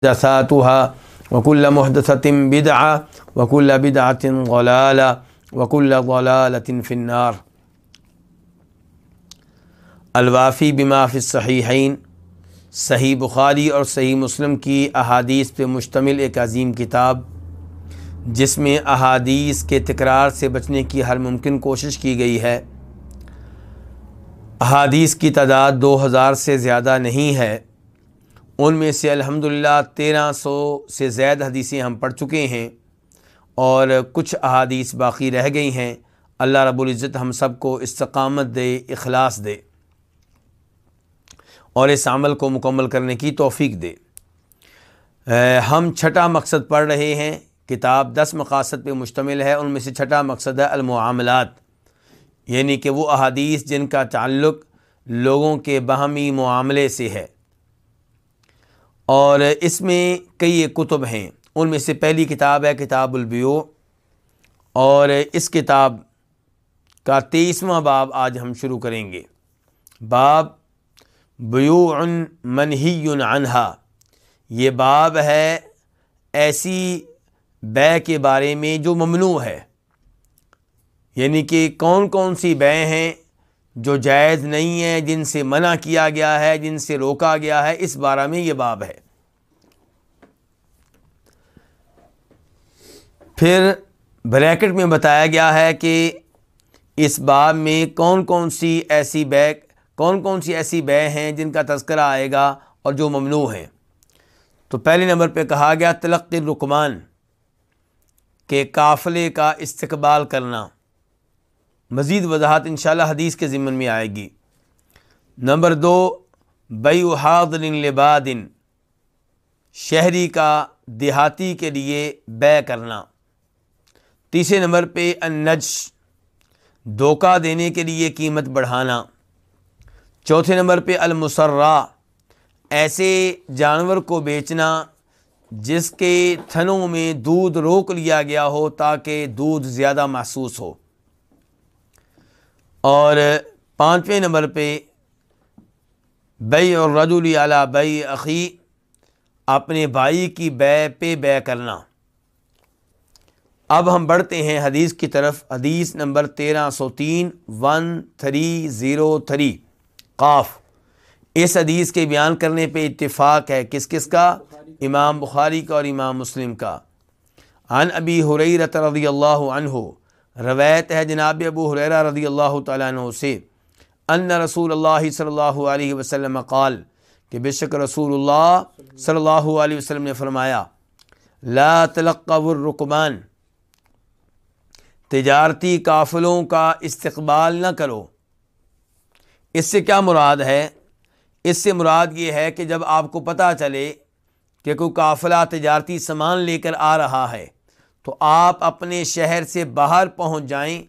محدثاتها وكل محدثة بدعة وكل بدعة ضلالة وكل ضلالة في النار۔ الوافی بما فی الصحیحین، صحیح بخاری اور صحیح مسلم کی احادیث پہ مشتمل ایک عظیم کتاب، جس میں احادیث کے تکرار سے بچنے کی ہر ممکن کوشش کی گئی ہے۔ احادیث کی تعداد 2000 سے زیادہ نہیں ہے، ان میں سے الحمدللہ 1300 سے زائد حدیثیں ہم پڑھ چکے ہیں اور کچھ احادیث باقی رہ گئی ہیں۔ اللہ رب العزت ہم سب کو استقامت دے، اخلاص دے اور اس عمل کو مکمل کرنے کی توفیق دے۔ ہم چھٹا مقصد پڑھ رہے ہیں۔ کتاب 10 مقاصد پہ مشتمل ہے، ان میں سے چھٹا مقصد ہے المعاملات، یعنی کہ وہ احادیث جن کا تعلق لوگوں کے باہمی معاملے سے ہے، اور اس میں کئی کتب ہیں۔ ان میں سے پہلی کتاب ہے کتاب البیوع، اور اس کتاب کا 23واں باب آج ہم شروع کریں گے۔ باب بیوع منہی عنہا، یہ باب ہے ایسی بیع کے بارے میں جو ممنوع ہے، یعنی کہ کون کون سی بیع ہیں جو جائز نہیں ہیں، جن سے منع کیا گیا ہے، جن سے روکا گیا ہے، اس بارے میں یہ باب ہے۔ پھر بریکٹ میں بتایا گیا ہے کہ اس باب میں کون کون سی ایسی بیع ہیں جن کا تذکرہ آئے گا اور جو ممنوع ہیں۔ تو پہلے نمبر پہ کہا گیا تلقی الرکمان، کہ قافلے کا استقبال کرنا۔ مزید وضاحت انشاءاللہ حدیث کے ضمن میں آئے گی۔ نمبر 2 بیع حاضر لباد، شہری کا دیہاتی کے لیے بیع کرنا۔ تیسرے نمبر پہ النجش، دھوکہ دینے کے لیے قیمت بڑھانا۔ چوتھے نمبر پہ المسرہ، ایسے جانور کو بیچنا جس کے تھنوں میں دودھ روک لیا گیا ہو تاکہ دودھ زیادہ محسوس ہو۔ اور 5ویں نمبر پہ بیع الرجل علی بیع اخی، اپنے بھائی کی بیع پہ بیع کرنا۔ اب ہم بڑھتے ہیں حدیث کی طرف۔ حدیث نمبر 1303 1303 قاف۔ اس حدیث کے بیان کرنے پہ اتفاق ہے کس کس کا؟ امام بخاری کا اور امام مسلم کا۔ عن ابی ہریرہ رضی اللہ عنہ، روایت ہے جناب ابو ہریرہ رضی اللہ تعالیٰ عنہ سے، ان رسول اللہ صلی اللہ علیہ وسلم قال، کہ بے شک رسول اللہ صلی اللہ علیہ وسلم نے فرمایا، لا تلقوا الرکبان، تجارتی قافلوں کا استقبال نہ کرو۔ اس سے کیا مراد ہے؟ اس سے مراد یہ ہے کہ جب آپ کو پتہ چلے کہ کوئی قافلہ تجارتی سامان لے کر آ رہا ہے تو آپ اپنے شہر سے باہر پہنچ جائیں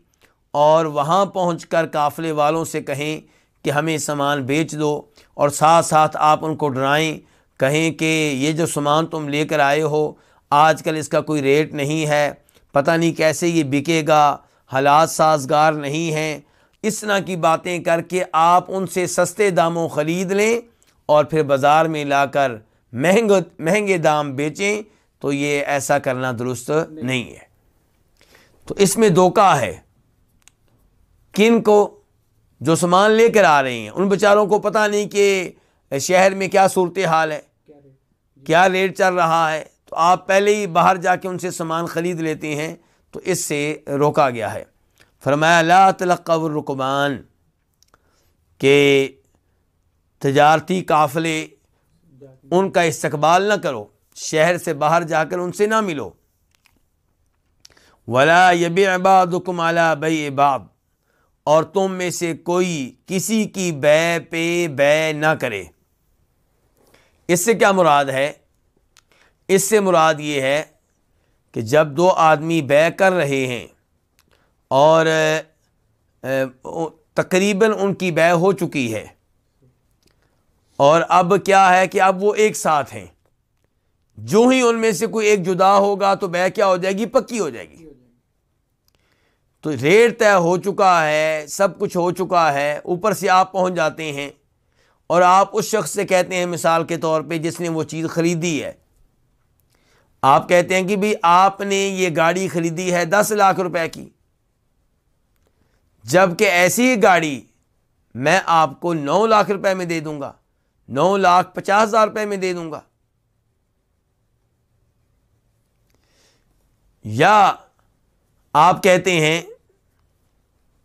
اور وہاں پہنچ کر قافلے والوں سے کہیں کہ ہمیں سامان بیچ دو، اور ساتھ ساتھ آپ ان کو ڈرائیں، کہیں کہ یہ جو سامان تم لے کر آئے ہو آج کل اس کا کوئی ریٹ نہیں ہے، پتہ نہیں کیسے یہ بکے گا، حالات سازگار نہیں ہیں۔ اس طرح کی باتیں کر کے آپ ان سے سستے داموں خرید لیں اور پھر بازار میں لا کر مہنگے دام بیچیں، تو یہ ایسا کرنا درست نہیں ہے۔ تو اس میں دھوکہ ہے۔ کن کو؟ جو سامان لے کر آ رہے ہیں، ان بیچاروں کو پتہ نہیں کہ شہر میں کیا صورتحال ہے، کیا ریٹ چل رہا ہے، تو آپ پہلے ہی باہر جا کے ان سے سامان خرید لیتے ہیں، تو اس سے روکا گیا ہے۔ فرمایا لا تلقوا الرکبان، کہ تجارتی قافلے ان کا استقبال نہ کرو، شہر سے باہر جا کر ان سے نہ ملو۔ ولا یبیع بعضکم علی بیع بعض، اور تم میں سے کوئی کسی کی بیع پہ بیع نہ کرے۔ اس سے کیا مراد ہے؟ اس سے مراد یہ ہے کہ جب دو آدمی بیع کر رہے ہیں اور تقریباً ان کی بیع ہو چکی ہے، اور اب کیا ہے کہ اب وہ ایک ساتھ ہیں، جو ہی ان میں سے کوئی ایک جدا ہوگا تو بیع کیا ہو جائے گی؟ پکی ہو جائے گی۔ تو ریٹ طے ہو چکا ہے، سب کچھ ہو چکا ہے، اوپر سے آپ پہنچ جاتے ہیں اور آپ اس شخص سے کہتے ہیں، مثال کے طور پہ جس نے وہ چیز خریدی ہے، آپ کہتے ہیں کہ بھی آپ نے یہ گاڑی خریدی ہے 10 لاکھ روپے کی، جبکہ ایسی گاڑی میں آپ کو 9 لاکھ روپے میں دے دوں گا، 9,50,000 روپے میں دے دوں گا۔ یا آپ کہتے ہیں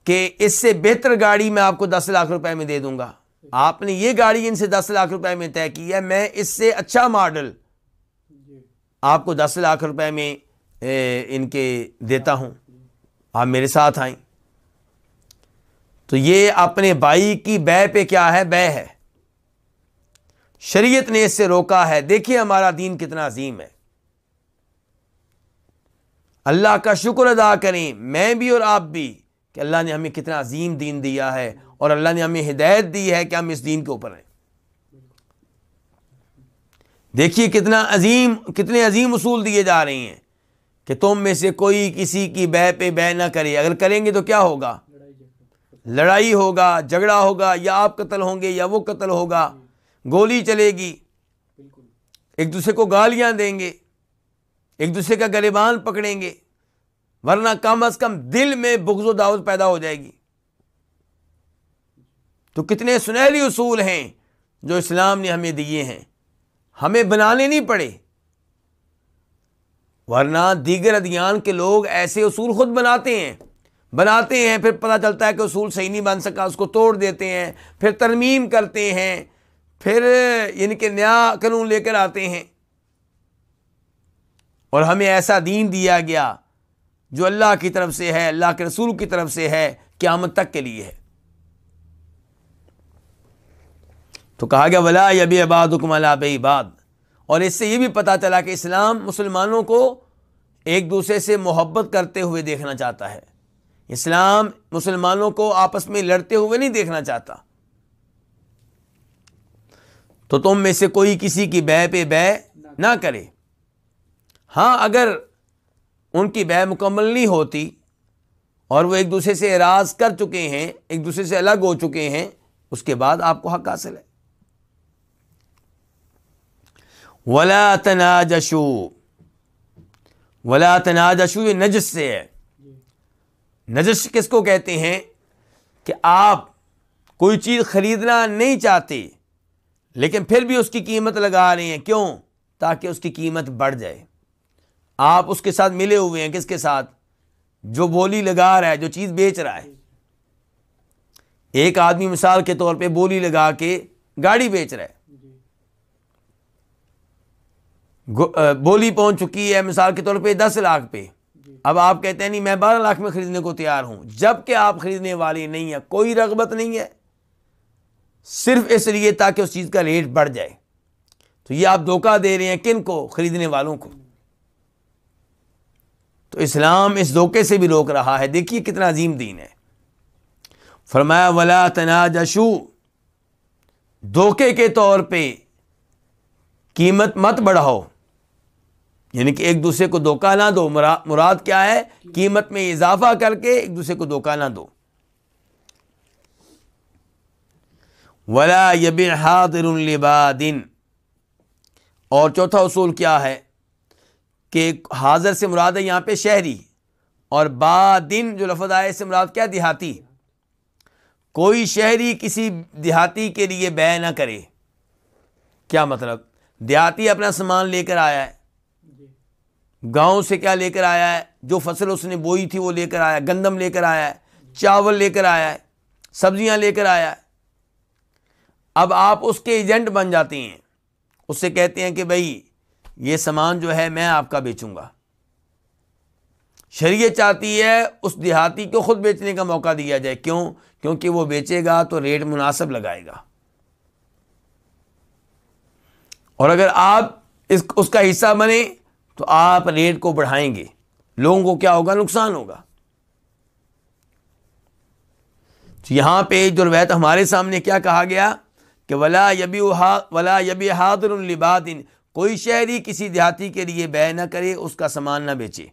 کہ اس سے بہتر گاڑی میں آپ کو 10 لاکھ روپے میں دے دوں گا، آپ نے یہ گاڑی ان سے 10 لاکھ روپے میں طے کی ہے، میں اس سے اچھا ماڈل آپ کو 10 لاکھ روپے میں ان کے دیتا ہوں، آپ میرے ساتھ آئیں۔ تو یہ اپنے بھائی کی بے پہ کیا ہے؟ بے ہے۔ شریعت نے اس سے روکا ہے۔ دیکھیے ہمارا دین کتنا عظیم ہے۔ اللہ کا شکر ادا کریں، میں بھی اور آپ بھی، کہ اللہ نے ہمیں کتنا عظیم دین دیا ہے اور اللہ نے ہمیں ہدایت دی ہے کہ ہم اس دین کے اوپر ہیں۔ دیکھیے کتنے عظیم اصول دیے جا رہے ہیں کہ تم میں سے کوئی کسی کی بے پہ بے نہ کرے، اگر کریں گے تو کیا ہوگا؟ لڑائی ہوگا، جھگڑا ہوگا، یا آپ قتل ہوں گے یا وہ قتل ہوگا، گولی چلے گی، ایک دوسرے کو گالیاں دیں گے، ایک دوسرے کا گریبان پکڑیں گے، ورنہ کم از کم دل میں بغض و عداوت پیدا ہو جائے گی۔ تو کتنے سنہری اصول ہیں جو اسلام نے ہمیں دیے ہیں، ہمیں بنانے نہیں پڑے، ورنہ دیگر ادیان کے لوگ ایسے اصول خود بناتے ہیں، پھر پتہ چلتا ہے کہ اصول صحیح نہیں بن سکا، اس کو توڑ دیتے ہیں، پھر ترمیم کرتے ہیں، پھر یعنی کہ نیا قانون لے کر آتے ہیں۔ اور ہمیں ایسا دین دیا گیا جو اللہ کی طرف سے ہے، اللہ کے رسول کی طرف سے ہے، قیامت تک کے لیے ہے۔ تو کہا گیا وَلَا يَبِعْ بَعْضُكُمْ عَلَىٰ بَيْعِ بَعْضٍ، اور اس سے یہ بھی پتہ چلا کہ اسلام مسلمانوں کو ایک دوسرے سے محبت کرتے ہوئے دیکھنا چاہتا ہے۔ اسلام مسلمانوں کو آپس میں لڑتے ہوئے نہیں دیکھنا چاہتا۔ تو تم میں سے کوئی کسی کی بے پہ بے نہ کرے۔ ہاں اگر ان کی بے مکمل نہیں ہوتی اور وہ ایک دوسرے سے اعراض کر چکے ہیں، ایک دوسرے سے الگ ہو چکے ہیں، اس کے بعد آپ کو حق حاصل ہے۔ وَلَا تَنَاجَشُوا، وَلَا تَنَاجَشُوا یہ نجس سے ہے۔ نجس کس کو کہتے ہیں؟ کہ آپ کوئی چیز خریدنا نہیں چاہتے لیکن پھر بھی اس کی قیمت لگا رہے ہیں، کیوں؟ تاکہ اس کی قیمت بڑھ جائے۔ آپ اس کے ساتھ ملے ہوئے ہیں، کس کے ساتھ؟ جو بولی لگا رہا ہے، جو چیز بیچ رہا ہے۔ ایک آدمی مثال کے طور پہ بولی لگا کے گاڑی بیچ رہا ہے، بولی پہنچ چکی ہے مثال کے طور پہ 10 لاکھ پہ، اب آپ کہتے ہیں نہیں میں 12 لاکھ میں خریدنے کو تیار ہوں، جبکہ آپ خریدنے والے نہیں ہیں، کوئی رغبت نہیں ہے، صرف اس لیے تاکہ اس چیز کا ریٹ بڑھ جائے۔ تو یہ آپ دھوکہ دے رہے ہیں کن کو؟ خریدنے والوں کو۔ تو اسلام اس دھوکے سے بھی روک رہا ہے۔ دیکھیے کتنا عظیم دین ہے۔ فرمایا وَلَا تَنَاجَشُوا، دھوکے کے طور پہ قیمت مت بڑھاؤ، یعنی کہ ایک دوسرے کو دھوکہ نہ دو۔ مراد کیا ہے؟ قیمت میں اضافہ کر کے ایک دوسرے کو دھوکہ نہ دو۔ وَلَا يَبِعْ حَاضِرٌ لِبَادٍ، اور چوتھا اصول کیا ہے کہ حاضر سے مراد ہے یہاں پہ شہری، اور بادن جو لفظ آئے اس سے مراد کیا؟ دیہاتی۔ کوئی شہری کسی دیہاتی کے لیے بے نہ کرے۔ کیا مطلب؟ دیہاتی اپنا سامان لے کر آیا ہے، گاؤں سے کیا لے کر آیا ہے؟ جو فصل اس نے بوئی تھی وہ لے کر آیا، گندم لے کر آیا ہے، چاول لے کر آیا ہے، سبزیاں لے کر آیا ہے۔ اب آپ اس کے ایجنٹ بن جاتے ہیں، اس سے کہتے ہیں کہ بھائی یہ سامان جو ہے میں آپ کا بیچوں گا۔ شریعت چاہتی ہے اس دیہاتی کو خود بیچنے کا موقع دیا جائے، کیوں؟ کیونکہ وہ بیچے گا تو ریٹ مناسب لگائے گا، اور اگر آپ اس کا حصہ بنے تو آپ ریٹ کو بڑھائیں گے، لوگوں کو کیا ہوگا؟ نقصان ہوگا۔ تو یہاں پہ جو روایت ہمارے سامنے کیا کہا گیا کہ وَلَا يَبِعْ حَاضِرٌ لِبَادٍ، کوئی شہری کسی دیہاتی کے لیے بے نہ کرے، اس کا سامان نہ بیچے۔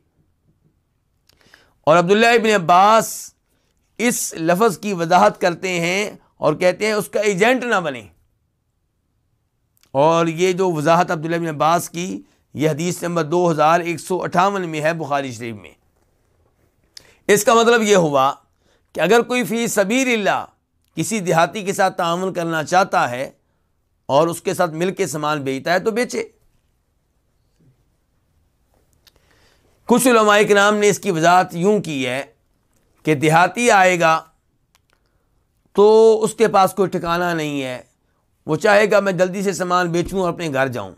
اور عبداللہ ابن عباس اس لفظ کی وضاحت کرتے ہیں اور کہتے ہیں اس کا ایجنٹ نہ بنے۔ اور یہ جو وضاحت عبداللہ ابن عباس کی، یہ حدیث نمبر 2158 میں ہے بخاری شریف میں۔ اس کا مطلب یہ ہوا کہ اگر کوئی فی سبیل اللہ کسی دیہاتی کے ساتھ تعاون کرنا چاہتا ہے اور اس کے ساتھ مل کے سامان بیچتا ہے تو بیچے۔ کچھ علماء کرام نے اس کی وضاحت یوں کی ہے کہ دیہاتی آئے گا تو اس کے پاس کوئی ٹھکانہ نہیں ہے، وہ چاہے گا میں جلدی سے سامان بیچوں اور اپنے گھر جاؤں،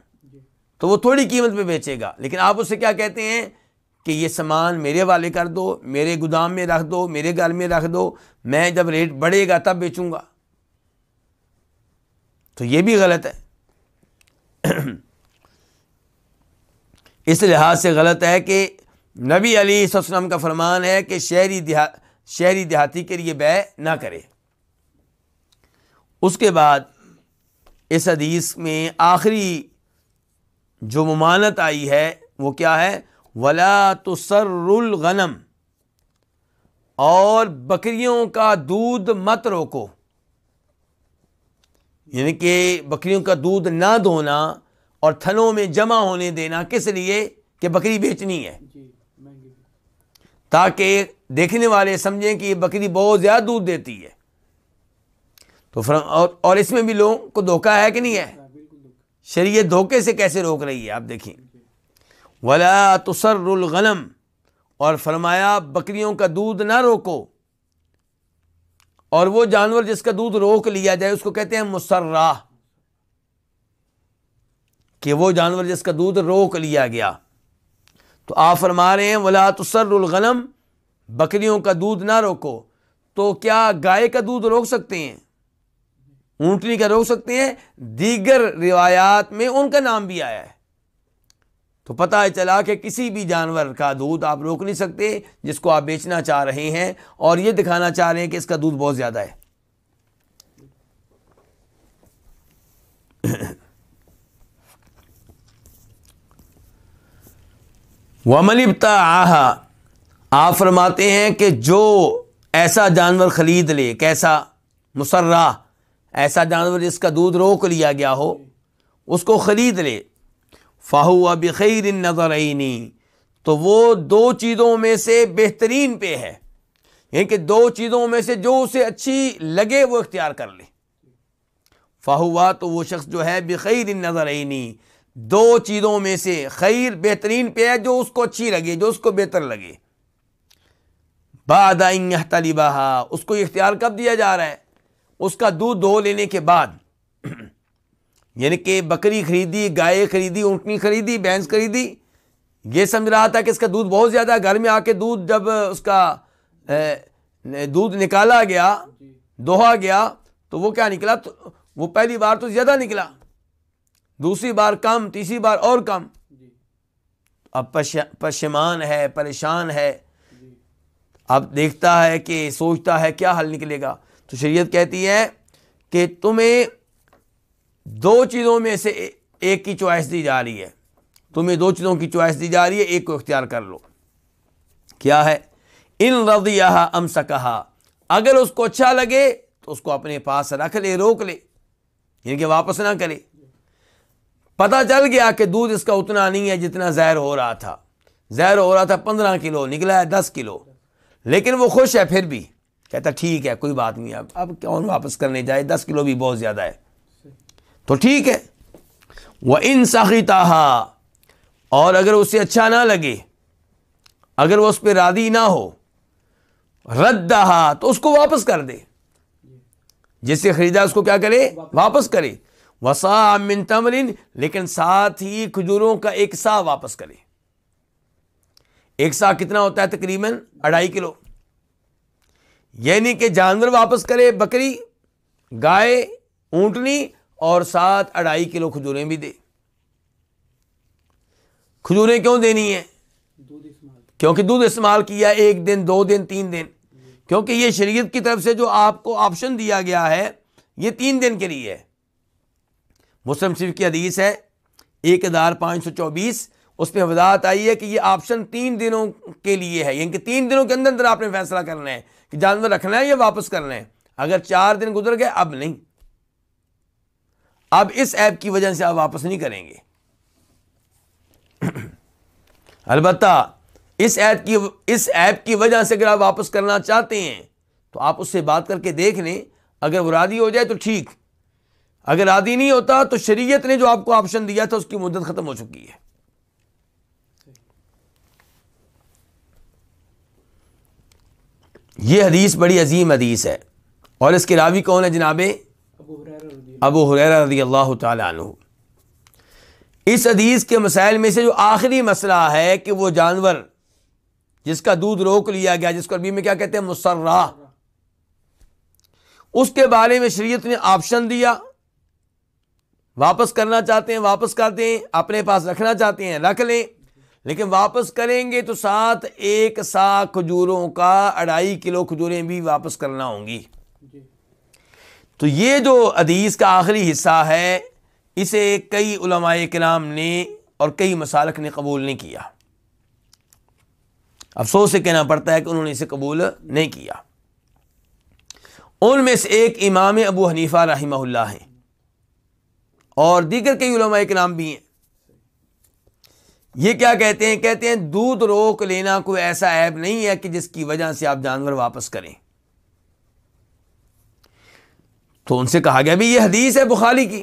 تو وہ تھوڑی قیمت پہ بیچے گا، لیکن آپ اسے کیا کہتے ہیں کہ یہ سامان میرے حوالے کر دو، میرے گودام میں رکھ دو، میرے گھر میں رکھ دو، میں جب ریٹ بڑھے گا تب بیچوں گا۔ تو یہ بھی غلط ہے۔ اس لحاظ سے غلط ہے کہ نبی علیہ الصلوۃ والسلام کا فرمان ہے کہ شہری دیہاتی کے لیے بیع نہ کرے۔ اس کے بعد اس حدیث میں آخری جو ممانعت آئی ہے وہ کیا ہے؟ وَلَا تُسَرُّ الْغَنَمْ، اور بکریوں کا دودھ مت روکو، یعنی کہ بکریوں کا دودھ نہ دھونا اور تھنوں میں جمع ہونے دینا، کس لیے؟ کہ بکری بیچنی ہے، تاکہ دیکھنے والے سمجھیں کہ یہ بکری بہت زیادہ دودھ دیتی ہے۔ تو اور اس میں بھی لوگوں کو دھوکہ ہے کہ نہیں ہے؟ شریعت دھوکے سے کیسے روک رہی ہے آپ دیکھیں۔ وَلَا تُسَرُّ الْغَنَمْ، اور فرمایا بکریوں کا دودھ نہ روکو، اور وہ جانور جس کا دودھ روک لیا جائے اس کو کہتے ہیں مسرہ، کہ وہ جانور جس کا دودھ روک لیا گیا۔ تو آپ فرما رہے ہیں وَلَا تُسَرُّ الْغَنَمْ، بکریوں کا دودھ نہ روکو۔ تو کیا گائے کا دودھ روک سکتے ہیں؟ اونٹنی کا روک سکتے ہیں؟ دیگر روایات میں ان کا نام بھی آیا ہے۔ تو پتہ چلا کہ کسی بھی جانور کا دودھ آپ روک نہیں سکتے جس کو آپ بیچنا چاہ رہے ہیں اور یہ دکھانا چاہ رہے ہیں کہ اس کا دودھ بہت زیادہ ہے۔ وَمَنِ ابْتَاعَهَا، آپ فرماتے ہیں کہ جو ایسا جانور خرید لے، کیسا؟ مسرہ، ایسا جانور جس کا دودھ روک لیا گیا ہو، اس کو خرید لے، فَهُوَ بِخَيْرِ النَّظَرَيْنِ، تو وہ دو چیزوں میں سے بہترین پہ ہے، یعنی کہ دو چیزوں میں سے جو اسے اچھی لگے وہ اختیار کر لے۔ فَهُوَ، تو وہ شخص جو ہے بِخَيْرِ النَّظَرَيْنِ، دو چیزوں میں سے خیر بہترین پہ ہے، جو اس کو اچھی لگے، جو اس کو بہتر لگے۔ بعد ان يحتلبها، اس کو اختیار کب دیا جا رہا ہے؟ اس کا دودھ دھو لینے کے بعد، یعنی کہ بکری خریدی، گائے خریدی، اونٹنی خریدی، بھینس خریدی، یہ سمجھ رہا تھا کہ اس کا دودھ بہت زیادہ ہے، گھر میں آ کے دودھ جب اس کا دودھ نکالا گیا، دوہا گیا، تو وہ کیا نکلا؟ وہ پہلی بار تو زیادہ نکلا، دوسری بار کم، تیسری بار اور کم۔ اب پشیمان ہے، پریشان ہے، اب دیکھتا ہے کہ سوچتا ہے کیا حل نکلے گا۔ تو شریعت کہتی ہے کہ تمہیں دو چیزوں میں سے ایک کی چوائس دی جا رہی ہے، تمہیں دو چیزوں کی چوائس دی جا رہی ہے، ایک کو اختیار کر لو۔ کیا ہے؟ ان رضیہا امسکہا، اگر اس کو اچھا لگے تو اس کو اپنے پاس رکھ لے، روک لے، یعنی کہ واپس نہ کرے۔ پتہ چل گیا کہ دودھ اس کا اتنا نہیں ہے جتنا ظاہر ہو رہا تھا، ظاہر ہو رہا تھا 15 کلو، نکلا ہے 10 کلو، لیکن وہ خوش ہے، پھر بھی کہتا ٹھیک ہے کوئی بات نہیں، اب کون واپس کرنے جائے، 10 کلو بھی بہت زیادہ ہے، تو ٹھیک ہے۔ وَإِن سَخِطَهَا، اور اگر اسے اچھا نہ لگے، اگر وہ اس پہ راضی نہ ہو، رَدَّهَا، تو اس کو واپس کر دے، جس سے خریدا اس کو کیا کرے؟ واپس کرے۔ وَصَاعًا مِّن تَمْرٍ، لیکن ساتھ ہی کھجوروں کا ایک سا واپس کرے۔ ایک سا کتنا ہوتا ہے؟ تقریباً 2.5 کلو، یعنی کہ جانور واپس کرے، بکری، گائے، اونٹنی، اور ساتھ 2.5 کلو کھجوریں بھی دے۔ کھجوریں کیوں دینی ہیں؟ کیونکہ دودھ استعمال کیا 1 دن، 2 دن، 3 دن، کیونکہ یہ شریعت کی طرف سے جو آپ کو آپشن دیا گیا ہے یہ 3 دن کے لیے ہے۔ مسلم شریف کی حدیث ہے 1524، اس میں وضاحت آئی ہے کہ یہ آپشن 3 دنوں کے لیے ہے، یعنی کہ 3 دنوں کے اندر اندر آپ نے فیصلہ کرنا ہے کہ جانور رکھنا ہے یا واپس کرنا ہے۔ اگر 4 دن گزر گئے اب نہیں، اب اس ایپ کی وجہ سے آپ واپس نہیں کریں گے۔ البتہ اس ایپ کی وجہ سے اگر آپ واپس کرنا چاہتے ہیں تو آپ اس سے بات کر کے دیکھ لیں، اگر وہ راضی ہو جائے تو ٹھیک، اگر راضی نہیں ہوتا تو شریعت نے جو آپ کو آپشن دیا تھا اس کی مدت ختم ہو چکی ہے۔ یہ حدیث بڑی عظیم حدیث ہے، اور اس کے راوی کون ہے جناب؟ ابو ہریرہ رضی اللہ تعالی عنہ۔ اس حدیث کے مسائل میں سے جو آخری مسئلہ ہے کہ وہ جانور جس کا دودھ روک لیا گیا، جس کو عربی میں کیا کہتے ہیں، مسرہ، اس کے بارے میں شریعت نے آپشن دیا، واپس کرنا چاہتے ہیں واپس کر دیں، اپنے پاس رکھنا چاہتے ہیں رکھ لیں، لیکن واپس کریں گے تو ساتھ 1 سا کھجوروں کا 2.5 کلو کھجوریں بھی واپس کرنا ہوں گی۔ تو یہ جو حدیث کا آخری حصہ ہے اسے کئی علماء کرام نے اور کئی مسالک نے قبول نہیں کیا، افسوس سے کہنا پڑتا ہے کہ انہوں نے اسے قبول نہیں کیا۔ ان میں سے ایک امام ابو حنیفہ رحمہ اللہ ہیں، اور دیگر کئی علماء کرام بھی ہیں۔ یہ کیا کہتے ہیں؟ کہتے ہیں دودھ روک لینا کوئی ایسا عیب نہیں ہے کہ جس کی وجہ سے آپ جانور واپس کریں۔ تو ان سے کہا گیا بھی یہ حدیث ہے بخاری کی،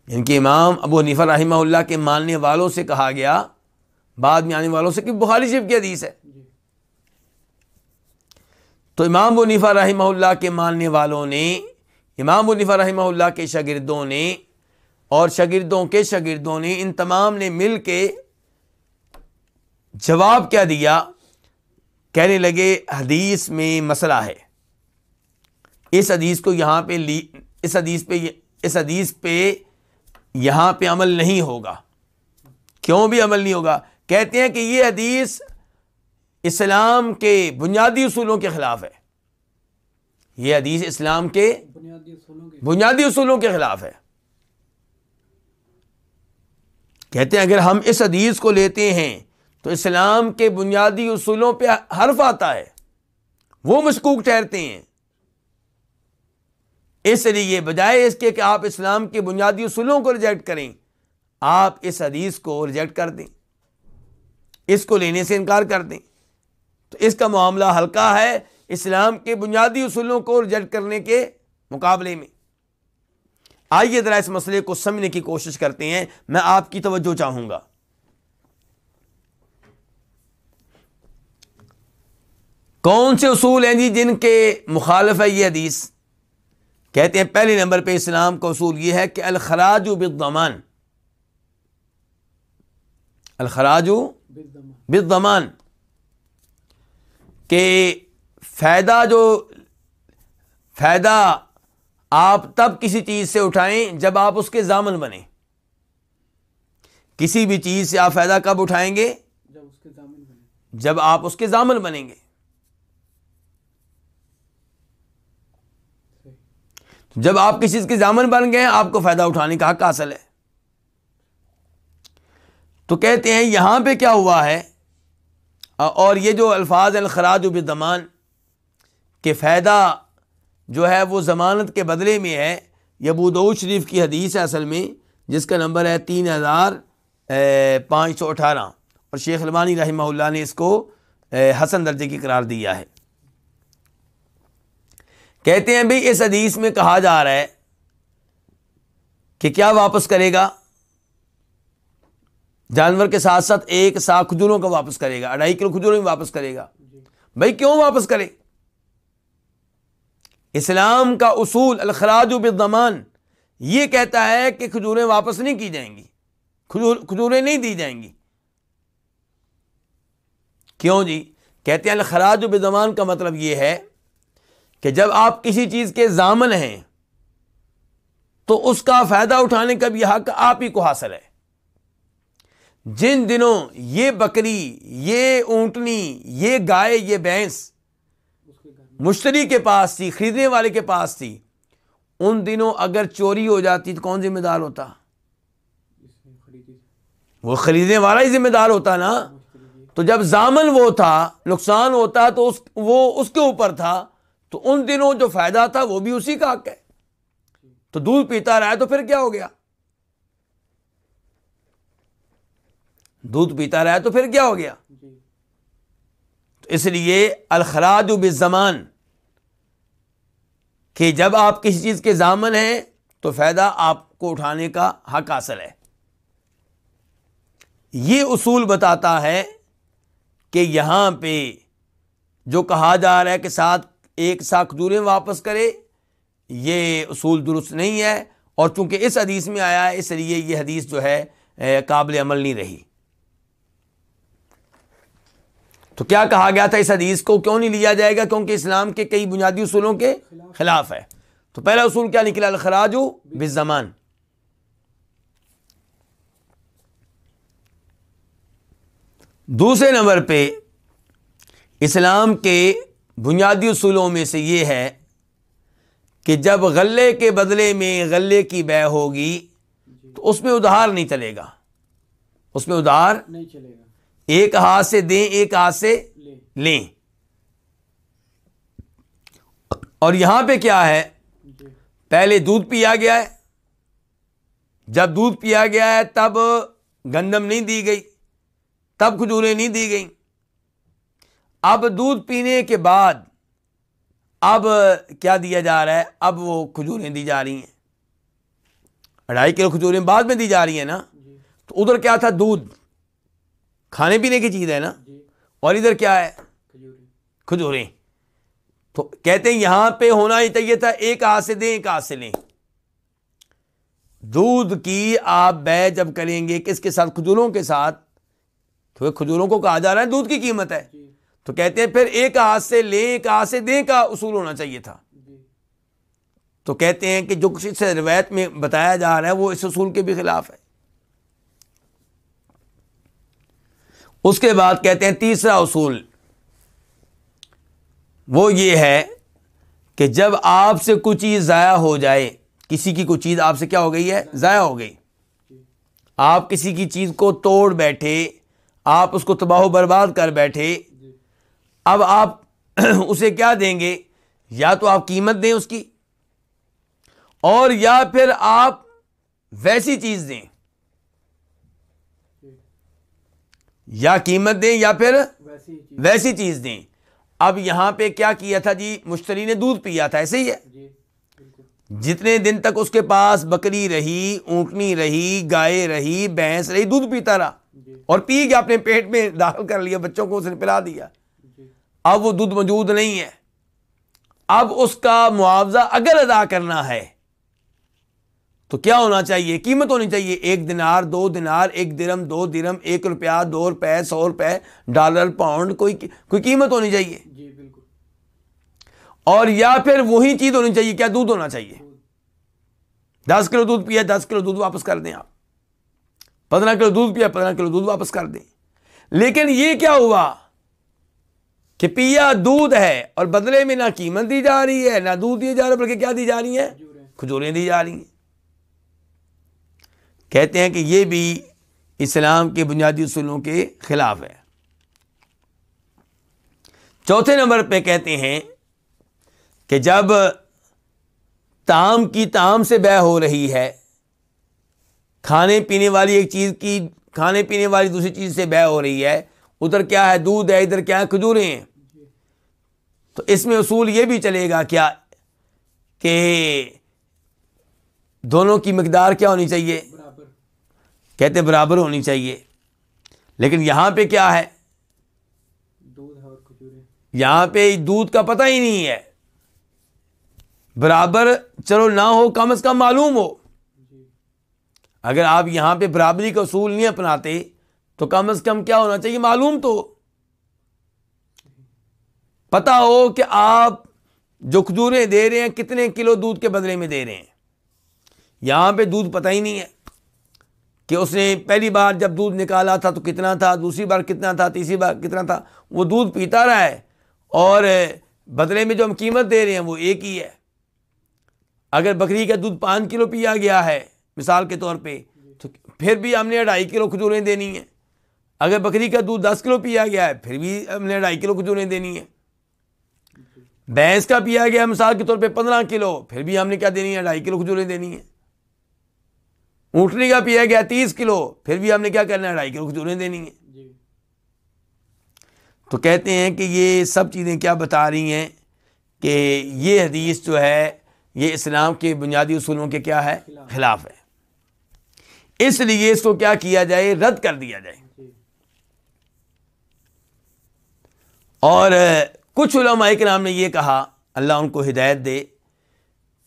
ان کے امام ابو حنیفہ رحمہ اللہ کے ماننے والوں سے کہا گیا، بعد میں آنے والوں سے، کہ بخاری شریف کی حدیث ہے۔ تو امام ابو حنیفہ رحمہ اللہ کے ماننے والوں نے، امام ابو حنیفہ رحمہ اللہ کے شاگردوں نے اور شاگردوں کے شاگردوں نے، ان تمام نے مل کے جواب کیا دیا؟ کہنے لگے حدیث میں مسئلہ ہے، اس حدیث کو یہاں پہ اس حدیث پہ یہاں پہ عمل نہیں ہوگا۔ کیوں بھی عمل نہیں ہوگا؟ کہتے ہیں کہ یہ حدیث اسلام کے بنیادی اصولوں کے خلاف ہے، یہ حدیث اسلام کے بنیادی اصولوں کے خلاف ہے۔ کہتے ہیں اگر ہم اس حدیث کو لیتے ہیں تو اسلام کے بنیادی اصولوں پہ حرف آتا ہے، وہ مشکوک ٹھہرتے ہیں۔ اس لیے بجائے اس کے کہ آپ اسلام کے بنیادی اصولوں کو ریجیکٹ کریں، آپ اس حدیث کو ریجیکٹ کر دیں، اس کو لینے سے انکار کر دیں، تو اس کا معاملہ ہلکا ہے اسلام کے بنیادی اصولوں کو ریجیکٹ کرنے کے مقابلے میں۔ آئیے ذرا اس مسئلے کو سمجھنے کی کوشش کرتے ہیں، میں آپ کی توجہ چاہوں گا۔ کون سے اصول ہیں جی جن کے مخالف ہے یہ حدیث؟ کہتے ہیں پہلے نمبر پہ اسلام کا اصول یہ ہے کہ الخراج بالضمان، الخراج بالضمان، کہ فائدہ آپ تب کسی چیز سے اٹھائیں جب آپ اس کے ضامن بنیں۔ کسی بھی چیز سے آپ فائدہ کب اٹھائیں گے؟ جب آپ اس کے ضامن بنیں گے۔ جب آپ کسی چیز کے ضامن بن گئے آپ کو فائدہ اٹھانے کا حق حاصل ہے۔ تو کہتے ہیں یہاں پہ کیا ہوا ہے، اور یہ جو الفاظ الخراج بالضمان کہ فائدہ جو ہے وہ ضمانت کے بدلے میں ہے، یہ ابو داؤد شریف کی حدیث ہے اصل میں، جس کا نمبر ہے 3518، اور شیخ البانی رحمہ اللہ نے اس کو حسن درجے کی قرار دیا ہے۔ کہتے ہیں بھئی اس حدیث میں کہا جا رہا ہے کہ کیا واپس کرے گا؟ جانور کے ساتھ ساتھ 1 سا کھجوروں کا واپس کرے گا، 2.5 کلو کھجوروں میں واپس کرے گا۔ بھئی کیوں واپس کرے؟ اسلام کا اصول الخراج بالضمان یہ کہتا ہے کہ کھجوریں واپس نہیں کی جائیں گی، کھجوریں نہیں دی جائیں گی۔ کیوں جی؟ کہتے ہیں الخراج بالضمان کا مطلب یہ ہے کہ جب آپ کسی چیز کے ضامن ہیں تو اس کا فائدہ اٹھانے کا بھی حق آپ ہی کو حاصل ہے۔ جن دنوں یہ بکری، یہ اونٹنی، یہ گائے، یہ بھینس مشتری کے پاس تھی، خریدنے والے کے پاس تھی، ان دنوں اگر چوری ہو جاتی تو کون ذمہ دار ہوتا؟ وہ خریدنے والا ہی ذمہ دار ہوتا نا۔ تو جب ضامن وہ تھا، نقصان ہوتا تو وہ اس کے اوپر تھا، تو ان دنوں جو فائدہ تھا وہ بھی اسی کا حق ہے۔ تو دودھ پیتا رہا ہے تو پھر کیا ہو گیا؟ دودھ پیتا رہا تو پھر کیا ہو گیا؟ تو اس لیے الخراج بالزمان، کہ جب آپ کسی چیز کے ضامن ہیں تو فائدہ آپ کو اٹھانے کا حق حاصل ہے۔ یہ اصول بتاتا ہے کہ یہاں پہ جو کہا جا رہا ہے کہ ایک ساتھ کھجوریں واپس کرے، یہ اصول درست نہیں ہے، اور چونکہ اس حدیث میں آیا ہے اس لیے یہ حدیث جو ہے قابل عمل نہیں رہی۔ تو کیا کہا گیا تھا اس حدیث کو کیوں نہیں لیا جائے گا؟ کیونکہ اسلام کے کئی بنیادی اصولوں کے خلاف ہے۔ تو پہلا اصول کیا نکلا؟ الخراج بالزمان۔ دوسرے نمبر پہ اسلام کے بنیادی اصولوں میں سے یہ ہے کہ جب غلے کے بدلے میں غلے کی بیع ہوگی تو اس میں ادھار نہیں چلے گا، اس میں ادھار نہیں چلے گا، ایک ہاتھ سے دیں ایک ہاتھ سے لیں۔ اور یہاں پہ کیا ہے؟ پہلے دودھ پیا گیا ہے، جب دودھ پیا گیا ہے تب گندم نہیں دی گئی، تب کھجوریں نہیں دی گئیں۔ اب دودھ پینے کے بعد اب کیا دیا جا رہا ہے؟ اب وہ کھجوریں دی جا رہی ہیں، 2.5 کلو کھجوریں بعد میں دی جا رہی ہیں نا۔ تو ادھر کیا تھا؟ دودھ کھانے پینے کی چیز ہے نا، اور ادھر کیا ہے؟ کھجوریں۔ تو کہتے ہیں یہاں پہ ہونا ہی چاہیے تھا ایک ہاتھ سے دیں ایک ہاتھ سے لیں۔ دودھ کی آپ بیع جب کریں گے کس کے ساتھ؟ کھجوروں کے ساتھ، کیونکہ کھجوروں کو کہا جا رہا ہے دودھ کی قیمت ہے، تو کہتے ہیں پھر ایک ہاتھ سے لیں ایک ہاتھ سے دیں کا اصول ہونا چاہیے تھا۔ تو کہتے ہیں کہ جو کچھ سے روایت میں بتایا جا رہا ہے وہ اس اصول کے بھی خلاف ہے۔ اس کے بعد کہتے ہیں تیسرا اصول وہ یہ ہے کہ جب آپ سے کوئی چیز ضائع ہو جائے، کسی کی کوئی چیز آپ سے کیا ہو گئی ہے؟ ضائع ہو گئی، آپ کسی کی چیز کو توڑ بیٹھے، آپ اس کو تباہ و برباد کر بیٹھے، اب آپ اسے کیا دیں گے؟ یا تو آپ قیمت دیں اس کی، اور یا پھر آپ ویسی چیز دیں، یا قیمت دیں یا پھر ویسی چیز دیں۔ اب یہاں پہ کیا کیا تھا جی؟ مشتری نے دودھ پیا تھا، ایسے ہی ہے، جتنے دن تک اس کے پاس بکری رہی، اونٹنی رہی، گائے رہی، بھینس رہی، دودھ پیتا رہا، اور پی گیا، اپنے پیٹ میں داخل کر لیا، بچوں کو اس نے پلا دیا۔ اب وہ دودھ موجود نہیں ہے، اب اس کا معاوضہ اگر ادا کرنا ہے تو کیا ہونا چاہیے؟ قیمت ہونی چاہیے، 1 دینار، 2 دینار، 1 درم، 2 درم، 1 روپیہ، 2 روپے، 100 روپے، ڈالر، پاؤنڈ، کوئی قیمت ہونی چاہیے۔ جی بالکل۔ اور یا پھر وہی چیز ہونی چاہیے، کیا؟ دودھ ہونا چاہیے۔ 10 کلو دودھ پیا، 10 کلو دودھ واپس کر دیں آپ، 15 کلو دودھ پیا، 15 کلو دودھ واپس کر دیں۔ لیکن یہ کیا ہوا کہ پیا دودھ ہے اور بدلے میں نہ قیمت دی جا رہی ہے نہ دودھ دیا جا رہا ہے، بلکہ کیا دی جا رہی ہیں؟ کھجوریں دی جا رہی ہیں۔ کہتے ہیں کہ یہ بھی اسلام کے بنیادی اصولوں کے خلاف ہے۔ چوتھے نمبر پہ کہتے ہیں کہ جب طعام کی طعام سے بیع ہو رہی ہے، کھانے پینے والی ایک چیز کی کھانے پینے والی دوسری چیز سے بیع ہو رہی ہے، ادھر کیا ہے؟ دودھ ہے، ادھر کیا ہے؟ کھجوریں ہیں۔ تو اس میں اصول یہ بھی چلے گا کیا کہ دونوں کی مقدار کیا ہونی چاہیے؟ برابر۔ کہتے برابر ہونی چاہیے، لیکن یہاں پہ کیا ہے؟ دودھ اور کھجوریں، یہاں پہ دودھ کا پتہ ہی نہیں ہے۔ برابر چلو نہ ہو، کم از کم معلوم ہو۔ اگر آپ یہاں پہ برابری کا اصول نہیں اپناتے تو کم از کم کیا ہونا چاہیے؟ معلوم تو پتہ ہو کہ آپ جو کھجوریں دے رہے ہیں کتنے کلو دودھ کے بدلے میں دے رہے ہیں۔ یہاں پہ دودھ پتہ ہی نہیں ہے کہ اس نے پہلی بار جب دودھ نکالا تھا تو کتنا تھا، دوسری بار کتنا تھا، تیسری بار کتنا تھا۔ وہ دودھ پیتا رہا ہے اور بدلے میں جو ہم قیمت دے رہے ہیں وہ ایک ہی ہے۔ اگر بکری کا دودھ 5 کلو پیا گیا ہے مثال کے طور پہ، تو پھر بھی ہم نے 2.5 کلو کھجوریں دینی ہیں۔ اگر بکری کا دودھ 10 کلو پیا گیا ہے پھر بھی ہم نے 2.5 کلو کھجوریں دینی ہیں۔ بھینس کا پیا گیا مثال کے طور پہ 15 کلو، پھر بھی ہم نے کیا دینی ہے؟ 2.5 کلو کھجوریں دینی ہیں۔ اونٹنی کا پیا گیا 30 کلو، پھر بھی ہم نے کیا کرنا ہے 2.5 کلو کھجوریں دینی ہیں. جی تو کہتے ہیں کہ یہ سب چیزیں کیا بتا رہی ہیں کہ یہ حدیث جو ہے یہ اسلام کے بنیادی اصولوں کے کیا ہے؟ خلاف ہے. اس لیے اس کو کیا کیا جائے؟ رد کر دیا جائے. جی اور کچھ علماء کرام نے یہ کہا، اللہ ان کو ہدایت دے،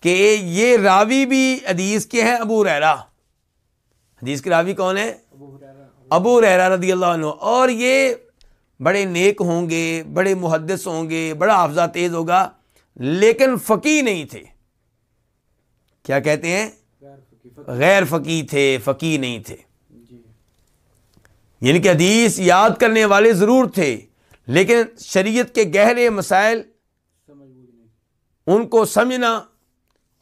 کہ یہ راوی بھی حدیث کے ہیں ابو ہریرہ. حدیث کے راوی کون ہے؟ ابو ہریرہ رضی اللہ عنہ. اور یہ بڑے نیک ہوں گے، بڑے محدث ہوں گے، بڑا حافظہ تیز ہوگا، لیکن فقیہ نہیں تھے. کیا کہتے ہیں؟ غیر فقیہ تھے، فقیہ نہیں تھے. جی یعنی کہ حدیث یاد کرنے والے ضرور تھے، لیکن شریعت کے گہرے مسائل سمجھ نہیں. ان کو سمجھنا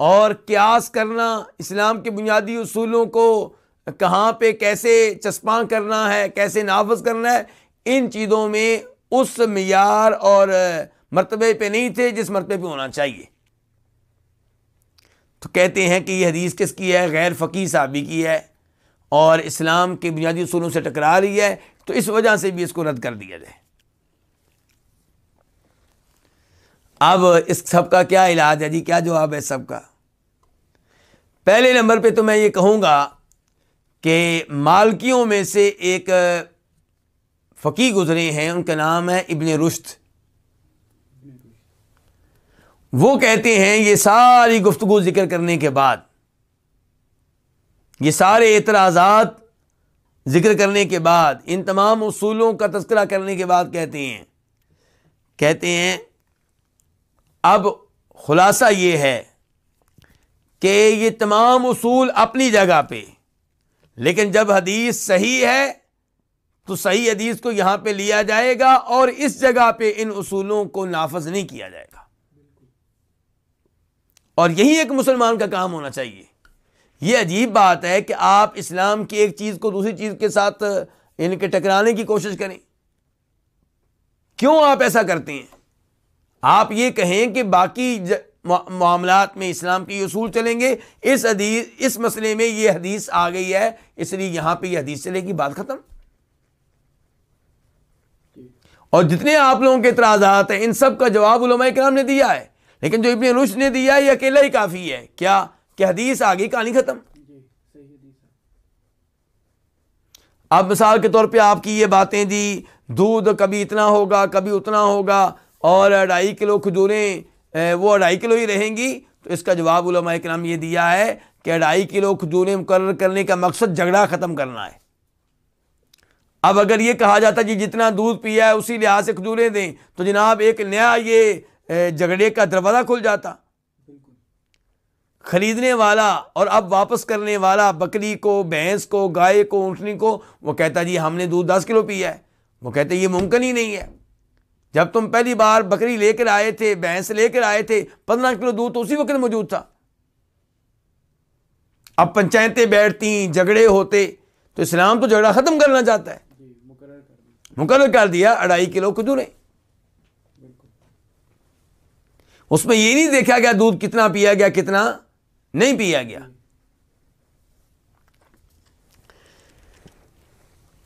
اور قیاس کرنا، اسلام کے بنیادی اصولوں کو کہاں پہ کیسے چسپاں کرنا ہے، کیسے نافذ کرنا ہے، ان چیزوں میں اس معیار اور مرتبے پہ نہیں تھے جس مرتبے پہ ہونا چاہیے. تو کہتے ہیں کہ یہ حدیث کس کی ہے؟ غیر فقیہ صحابی کی ہے، اور اسلام کے بنیادی اصولوں سے ٹکرا رہی ہے، تو اس وجہ سے بھی اس کو رد کر دیا جائے. اب اس سب کا کیا علاج ہے جی؟ کیا جواب ہے سب کا؟ پہلے نمبر پہ تو میں یہ کہوں گا کہ مالکیوں میں سے ایک فقیہ گزرے ہیں، ان کا نام ہے ابن رشد. وہ کہتے ہیں یہ ساری گفتگو ذکر کرنے کے بعد، یہ سارے اعتراضات ذکر کرنے کے بعد، ان تمام اصولوں کا تذکرہ کرنے کے بعد کہتے ہیں اب خلاصہ یہ ہے کہ یہ تمام اصول اپنی جگہ پہ، لیکن جب حدیث صحیح ہے تو صحیح حدیث کو یہاں پہ لیا جائے گا، اور اس جگہ پہ ان اصولوں کو نافذ نہیں کیا جائے گا. اور یہی ایک مسلمان کا کام ہونا چاہیے. یہ عجیب بات ہے کہ آپ اسلام کی ایک چیز کو دوسری چیز کے ساتھ ان کے ٹکرانے کی کوشش کریں. کیوں آپ ایسا کرتے ہیں؟ آپ یہ کہیں کہ باقی معاملات میں اسلام کے اصول چلیں گے، اس مسئلے میں یہ حدیث آ گئی ہے، اس لیے یہاں پہ یہ حدیث چلے گی، بات ختم. اور جتنے آپ لوگوں کے اعتراضات ہیں ان سب کا جواب علماء کرام نے دیا ہے، لیکن جو ابن رشد نے دیا یہ اکیلا ہی کافی ہے. کیا کہ حدیث آ گئی، کہانی ختم. اب مثال کے طور پہ آپ کی یہ باتیں دی، دودھ کبھی اتنا ہوگا کبھی اتنا ہوگا، اور 2.5 کلو کھجوریں وہ 2.5 کلو ہی رہیں گی، تو اس کا جواب علماء کرام یہ دیا ہے کہ 2.5 کلو کھجوریں مقرر کرنے کا مقصد جھگڑا ختم کرنا ہے. اب اگر یہ کہا جاتا جی جتنا دودھ پیا ہے اسی لحاظ سے کھجوریں دیں، تو جناب ایک نیا یہ جھگڑے کا دروازہ کھل جاتا. خریدنے والا اور اب واپس کرنے والا بکری کو، بھینس کو، گائے کو، اونٹنی کو، وہ کہتا جی ہم نے دودھ 10 کلو پیا ہے. وہ کہتے یہ ممکن ہی نہیں ہے. جب تم پہلی بار بکری لے کر آئے تھے، بھینس لے کر آئے تھے، 15 کلو دودھ تو اسی وقت موجود تھا. اب پنچایتیں بیٹھتی، جھگڑے ہوتے، تو اسلام تو جھگڑا ختم کرنا چاہتا ہے. مقرر کر دیا 2.5 کلو کھجوریں. اس میں یہ نہیں دیکھا گیا دودھ کتنا پیا گیا کتنا نہیں پیا گیا.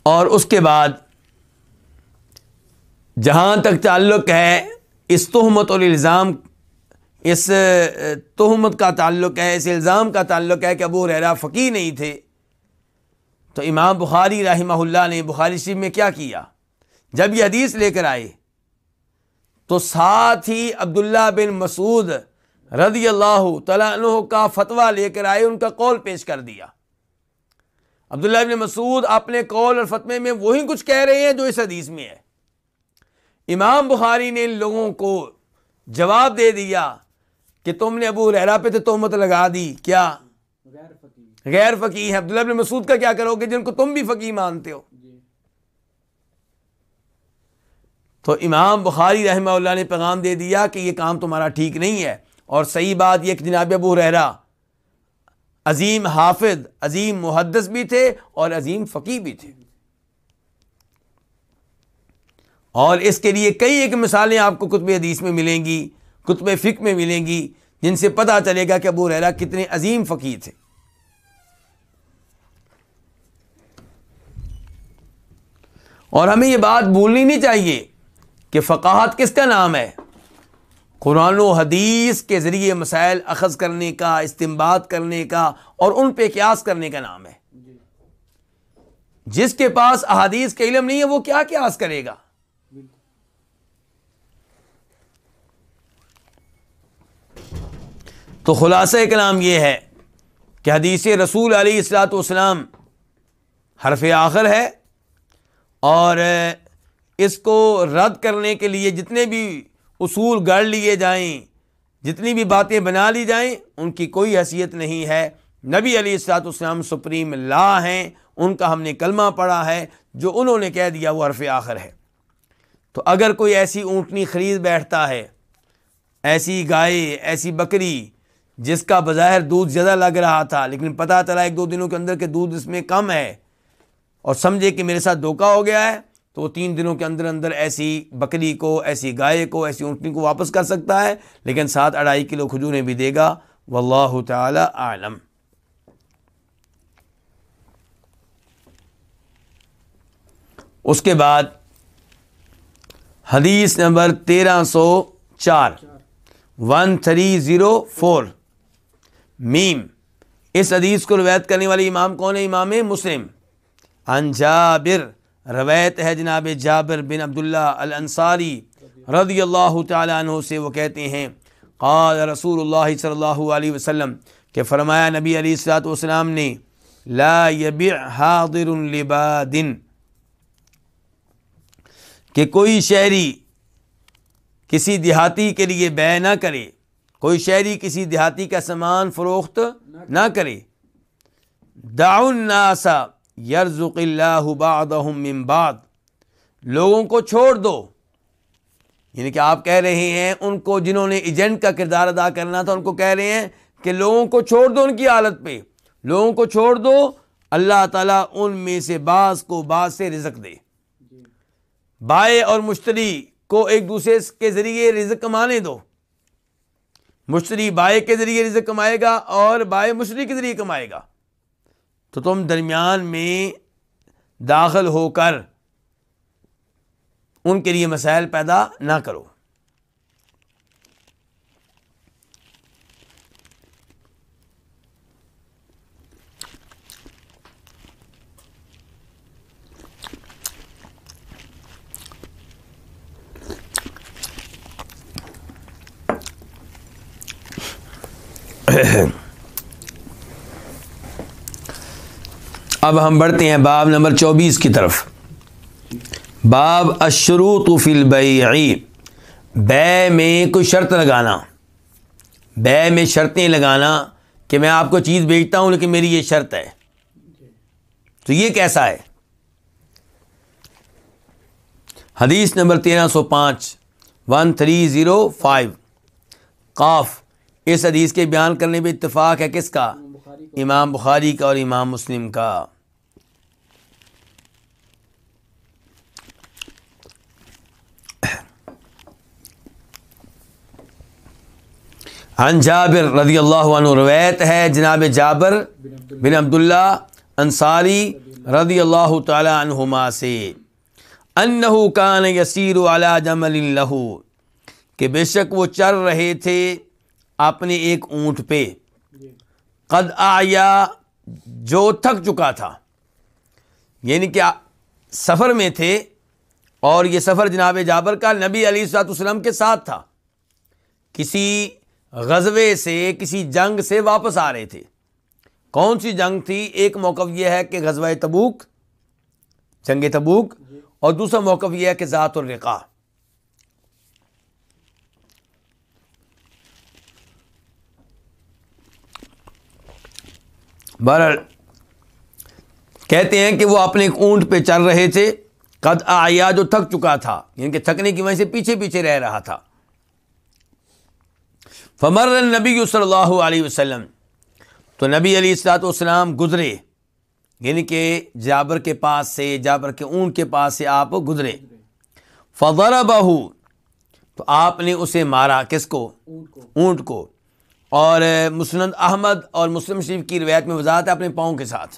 اور اس کے بعد جہاں تک تعلق ہے اس تہمت اور الزام، اس تہمت کا تعلق ہے، اس الزام کا تعلق ہے کہ ابو ہریرہ فقیہ نہیں تھے، تو امام بخاری رحمہ اللہ نے بخاری شریف میں کیا کیا؟ جب یہ حدیث لے کر آئے تو ساتھ ہی عبداللہ بن مسعود رضی اللہ تعالیٰ عنہ کا فتویٰ لے کر آئے، ان کا قول پیش کر دیا. عبداللہ بن مسعود اپنے قول اور فتوے میں وہی کچھ کہہ رہے ہیں جو اس حدیث میں ہے. امام بخاری نے ان لوگوں کو جواب دے دیا کہ تم نے ابو ہریرہ پہ تو تہمت لگا دی، کیا غیر فقیہ ہے. عبداللہ بن مسعود کا کیا کرو گے جن کو تم بھی فقیہ مانتے ہو؟ تو امام بخاری رحمہ اللہ نے پیغام دے دیا کہ یہ کام تمہارا ٹھیک نہیں ہے. اور صحیح بات یہ کہ جناب ابو ہریرہ عظیم حافظ، عظیم محدث بھی تھے اور عظیم فقیہ بھی تھے. اور اس کے لیے کئی ایک مثالیں آپ کو کتب حدیث میں ملیں گی، کتب فقہ میں ملیں گی، جن سے پتہ چلے گا کہ ابو ہریرہ کتنے عظیم فقیہ تھے. اور ہمیں یہ بات بھولنی نہیں چاہیے کہ فقاہت کس کا نام ہے؟ قرآن و حدیث کے ذریعے مسائل اخذ کرنے کا، استنباط کرنے کا اور ان پہ قیاس کرنے کا نام ہے۔ جی جس کے پاس احادیث کا علم نہیں ہے وہ کیا قیاس کرے گا؟ بالکل۔ تو خلاصہ کلام یہ ہے کہ حدیث رسول علیہ الصلوۃ والسلام حرف آخر ہے، اور اس کو رد کرنے کے لیے جتنے بھی اصول گڑھ لیے جائیں، جتنی بھی باتیں بنا لی جائیں، ان کی کوئی حیثیت نہیں ہے۔ نبی علیہ الصلوۃ والسلام سپریم لا ہیں، ان کا ہم نے کلمہ پڑھا ہے، جو انہوں نے کہہ دیا وہ حرف آخر ہے۔ تو اگر کوئی ایسی اونٹنی خرید بیٹھتا ہے، ایسی گائے، ایسی بکری جس کا بظاہر دودھ زیادہ لگ رہا تھا، لیکن پتہ چلا ایک دو دنوں کے اندر کہ دودھ اس میں کم ہے، اور سمجھے کہ میرے ساتھ دھوکہ ہو گیا ہے، تو وہ 3 دنوں کے اندر اندر ایسی بکری کو، ایسی گائے کو، ایسی اونٹنی کو واپس کر سکتا ہے، لیکن ساتھ 2.5 کلو کھجوریں بھی دے گا۔ واللہ تعالی اعلم۔ اس کے بعد حدیث نمبر 1304 1304 میم۔ اس حدیث کو روایت کرنے والی امام کون ہے؟ امام مسلم۔ عن جابر، روایت ہے جناب جابر بن عبداللہ الانصاری رضی اللہ تعالی عنہ سے، وہ کہتے ہیں قال رسول اللہ صلی اللہ علیہ وسلم، کہ فرمایا نبی علیہ الصلوۃ والسلام نے، لا یبیع حاضر لباد، کہ کوئی شہری کسی دیہاتی کے لیے بیع نہ کرے، کوئی شہری کسی دیہاتی کا سامان فروخت نہ کرے۔ دعوا الناس یرزق اللہ بعضهم من بعض، لوگوں کو چھوڑ دو، یعنی کہ آپ کہہ رہے ہیں ان کو جنہوں نے ایجنٹ کا کردار ادا کرنا تھا، ان کو کہہ رہے ہیں کہ لوگوں کو چھوڑ دو، ان کی حالت پہ لوگوں کو چھوڑ دو، اللہ تعالیٰ ان میں سے بعض کو بعض سے رزق دے۔ بائع اور مشتری کو ایک دوسرے کے ذریعے رزق کمانے دو، مشتری بائع کے ذریعے رزق کمائے گا اور بائع مشتری کے ذریعے کمائے گا، تو تم درمیان میں داخل ہو کر ان کے لیے مسائل پیدا نہ کرو۔ اب ہم بڑھتے ہیں باب نمبر 24 کی طرف۔ باب الشروط فی البیع، بیع میں کوئی شرط لگانا، بیع میں شرطیں لگانا کہ میں آپ کو چیز بیچتا ہوں لیکن میری یہ شرط ہے، تو یہ کیسا ہے؟ حدیث نمبر 1305 1305 قاف۔ اس حدیث کے بیان کرنے پہ اتفاق ہے کس کا؟ امام بخاری کا اور امام مسلم کا۔ عن جابر رضی اللہ عنہ، روایت ہے جناب جابر بن عبداللہ انصاری رضی اللہ تعالی عنہما سے، انہ کان یسیر علی جمل لہ، کہ بے شک وہ چل رہے تھے اپنے ایک اونٹ پہ، قد آیا، جو تھک چکا تھا، یعنی کہ سفر میں تھے، اور یہ سفر جناب جابر کا نبی علیہ الصلوۃ والسلام کے ساتھ تھا، کسی غزوے سے، کسی جنگ سے واپس آ رہے تھے۔ کون سی جنگ تھی؟ ایک موقف یہ ہے کہ غزوہ تبوک، جنگ تبوک، اور دوسرا موقف یہ ہے کہ ذات الرقاع۔ بہرحال کہتے ہیں کہ وہ اپنے اونٹ پہ چل رہے تھے، قد آیا، جو تھک چکا تھا، یعنی کہ تھکنے کی وجہ سے پیچھے پیچھے رہ رہا تھا۔ فمر النبی صلی اللہ علیہ وسلم، تو نبی علیہ الصلوۃ والسلام گزرے، یعنی کہ جابر کے پاس سے، جابر کے اونٹ کے پاس سے آپ گزرے۔ فضربہ، تو آپ نے اسے مارا، کس کو؟ اونٹ کو۔ اور مسند احمد اور مسلم شریف کی روایت میں وضاحت ہے اپنے پاؤں کے ساتھ،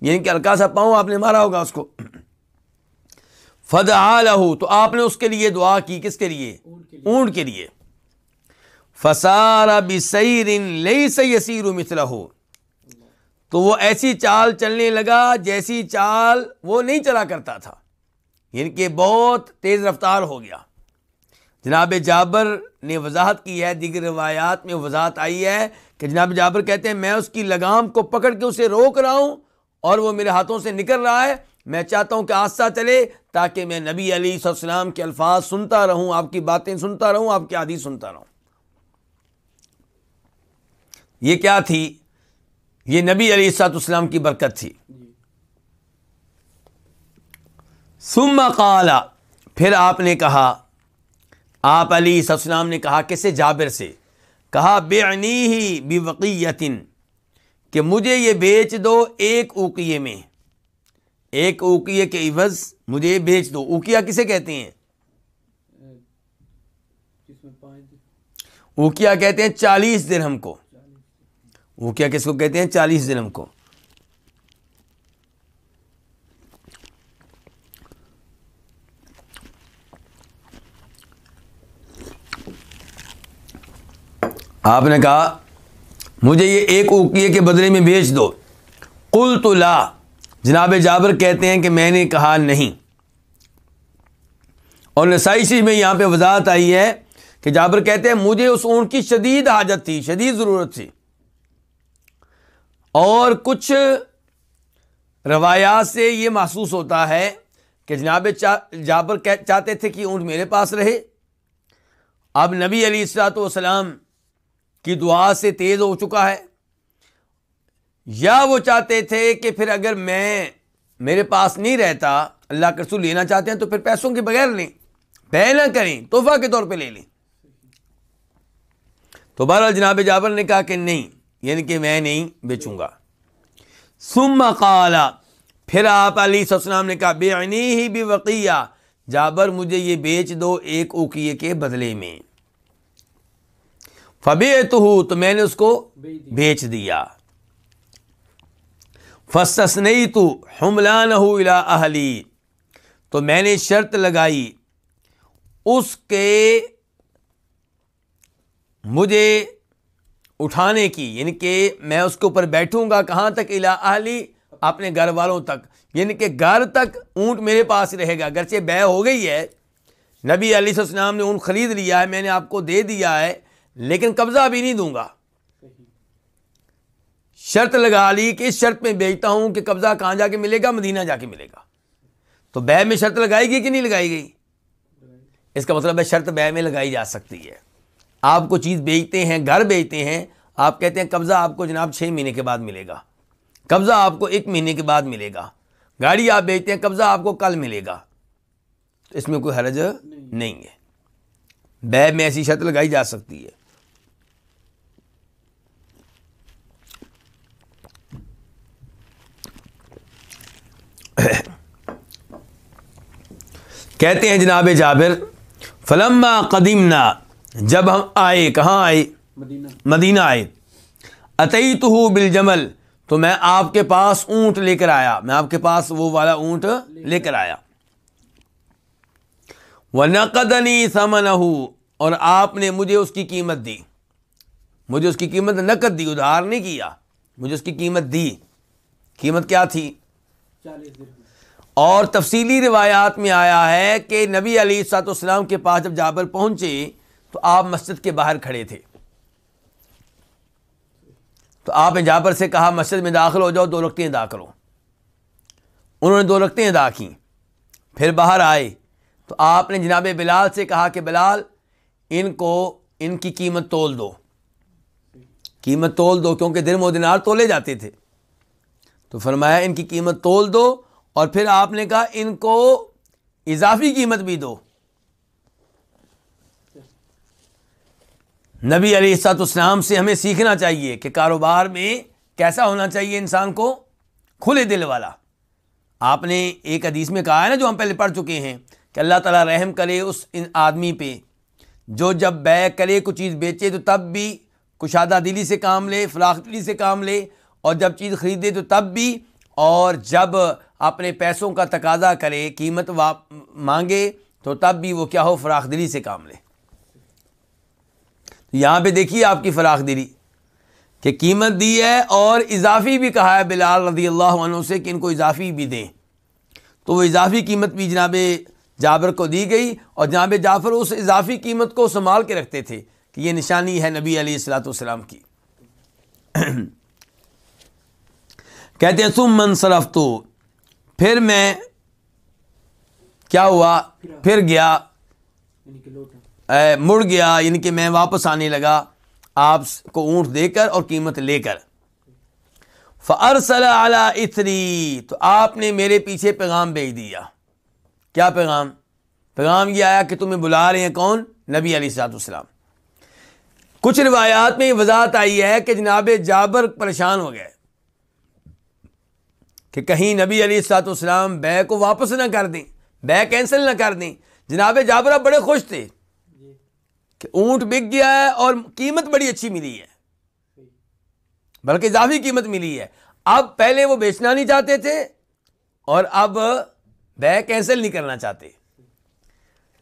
یعنی کہ ہلکا سا پاؤں آپ نے مارا ہوگا اس کو۔ فدعا لہ، تو آپ نے اس کے لیے دعا کی، کس کے لیے؟ اونٹ کے لیے. فسار بسیر لیس یسیر مثلہ، تو وہ ایسی چال چلنے لگا جیسی چال وہ نہیں چلا کرتا تھا، یعنی کہ بہت تیز رفتار ہو گیا. جناب جابر نے وضاحت کی ہے، دیگر روایات میں وضاحت آئی ہے کہ جناب جابر کہتے ہیں میں اس کی لگام کو پکڑ کے اسے روک رہا ہوں اور وہ میرے ہاتھوں سے نکل رہا ہے. میں چاہتا ہوں کہ آہستہ چلے تاکہ میں نبی علیہ السلام کے الفاظ سنتا رہوں، آپ کی باتیں سنتا رہوں، آپ کی حدیث سنتا رہوں. یہ کیا تھی؟ یہ نبی علیہ السلام کی برکت تھی. ثم قال، پھر آپ نے کہا، آپ علیہ السلام نے کہا، کسے؟ جابر سے کہا، بعنیہ بوقیۃ، کہ مجھے یہ بیچ دو ایک اوقیے میں، ایک اوقیے کے عوض مجھے یہ بیچ دو. اوقیہ کسے کہتے ہیں؟ جس میں 5 اوقیہ کہتے ہیں 40 درہم کو. اوقیہ کس کو کہتے ہیں؟ 40 درہم کو. آپ نے کہا مجھے یہ ایک اوقیے کے بدلے میں بیچ دو. قلت لا، جناب جابر کہتے ہیں کہ میں نے کہا نہیں. اور نسائی شریف میں یہاں پہ وضاحت آئی ہے کہ جابر کہتے ہیں مجھے اس اونٹ کی شدید حاجت تھی، شدید ضرورت تھی. اور کچھ روایات سے یہ محسوس ہوتا ہے کہ جناب جابر چاہتے تھے کہ اونٹ میرے پاس رہے. اب نبی علیہ السلام کی دعا سے تیز ہو چکا ہے، یا وہ چاہتے تھے کہ پھر اگر میرے پاس نہیں رہتا، اللہ کے رسول لینا چاہتے ہیں تو پھر پیسوں کے بغیر لیں، بے نہ کریں، تحفہ کے طور پہ لے لیں. تو بہرحال جناب جابر نے کہا کہ نہیں، یعنی کہ میں نہیں بیچوں گا. ثم قال، پھر آپ علیہ السلام نے کہا، بعنیہ بوقیہ، جابر مجھے یہ بیچ دو ایک اوقیے کے بدلے میں. فبعتہ، تو میں نے اس کو بیچ دیا. فاستثنیت حملانہ الی اہلی، تو میں نے شرط لگائی اس کے مجھے اٹھانے کی، یعنی کہ میں اس کے اوپر بیٹھوں گا کہاں تک؟ الی اہلی، اپنے گھر والوں تک، یعنی کہ گھر تک اونٹ میرے پاس رہے گا. اگرچہ بیع ہو گئی ہے، نبی علیہ السلام نے اونٹ خرید لیا ہے، میں نے آپ کو دے دیا ہے، لیکن قبضہ بھی نہیں دوں گا. شرط لگا لی کہ اس شرط میں بیچتا ہوں کہ قبضہ کہاں جا کے ملے گا؟ مدینہ جا کے ملے گا. تو بیع میں شرط لگائی گئی کہ نہیں لگائی گئی؟ اس کا مطلب ہے شرط بیع میں لگائی جا سکتی ہے. آپ کو چیز بیچتے ہیں، گھر بیچتے ہیں، آپ کہتے ہیں قبضہ آپ کو جناب 6 مہینے کے بعد ملے گا، قبضہ آپ کو 1 مہینے کے بعد ملے گا. گاڑی آپ بیچتے ہیں، قبضہ آپ کو کل ملے گا، تو اس میں کوئی حرج نہیں ہے. بیع میں ایسی شرط لگائی جا سکتی ہے. کہتے ہیں جناب جابر، فلما قدمنا، جب ہم آئے، کہاں آئے؟ مدینہ آئے. اتیتہ بالجمل، تو میں آپ کے پاس اونٹ لے کر آیا، میں آپ کے پاس وہ والا اونٹ لے کر آیا. وَنَقَدَنِي ثَمَنَهُ، اور آپ نے مجھے اس کی قیمت دی. مجھے اس کی قیمت نقد دی، ادھار نہیں کیا، مجھے اس کی قیمت دی. قیمت کیا تھی؟ 40 درہم. اور تفصیلی روایات میں آیا ہے کہ نبی علیہ السلام کے پاس جب جابر پہنچے تو آپ مسجد کے باہر کھڑے تھے. تو آپ نے جابر سے کہا مسجد میں داخل ہو جاؤ، 2 رکعتیں ادا کرو. انہوں نے 2 رکعتیں ادا کیں. پھر باہر آئے تو آپ نے جناب بلال سے کہا کہ بلال ان کی قیمت تول دو، قیمت تول دو، کیونکہ درہم و دینار تولے جاتے تھے. تو فرمایا ان کی قیمت تول دو، اور پھر آپ نے کہا ان کو اضافی قیمت بھی دو. نبی علیہ السلام سے ہمیں سیکھنا چاہیے کہ کاروبار میں کیسا ہونا چاہیے انسان کو، کھلے دل والا. آپ نے ایک حدیث میں کہا ہے نا، جو ہم پہلے پڑھ چکے ہیں، کہ اللہ تعالیٰ رحم کرے اس آدمی پہ جو جب بیع کرے، کوئی چیز بیچے تو تب بھی کشادہ دلی سے کام لے، فراخ دلی سے کام لے، اور جب چیز خریدے تو تب بھی، اور جب اپنے پیسوں کا تقاضا کرے، قیمت مانگے، تو تب بھی وہ کیا ہو، فراخ دلی سے کام لے۔ یہاں پہ دیکھیے آپ کی فراخ دلی کہ قیمت دی ہے اور اضافی بھی کہا ہے بلال رضی اللہ عنہ سے کہ ان کو اضافی بھی دیں، تو وہ اضافی قیمت بھی جناب جابر کو دی گئی، اور جناب جعفر اس اضافی قیمت کو سنبھال کے رکھتے تھے کہ یہ نشانی ہے نبی علیہ الصلوۃ والسلام کی۔ کہتے ہیں ثم انصرفت، پھر میں کیا ہوا، پھر گیا، یعنی کہ لوٹا، مڑ گیا، یعنی کہ میں واپس آنے لگا آپ کو اونٹ دے کر اور قیمت لے کر۔ فارسل علی اثری، تو آپ نے میرے پیچھے پیغام بھیج دیا۔ کیا پیغام؟ پیغام یہ آیا کہ تمہیں بلا رہے ہیں کون؟ نبی علیہ الصلوۃ والسلام۔ کچھ روایات میں یہ وضاحت آئی ہے کہ جناب جابر پریشان ہو گئے کہ کہیں نبی علیہ الصلوۃ والسلام بیع کو واپس نہ کر دیں، بیع کینسل نہ کر دیں۔ جناب جابر اب بڑے خوش تھے کہ اونٹ بک گیا ہے اور قیمت بڑی اچھی ملی ہے، بلکہ اضافی قیمت ملی ہے۔ اب پہلے وہ بیچنا نہیں چاہتے تھے اور اب بیع کینسل نہیں کرنا چاہتے،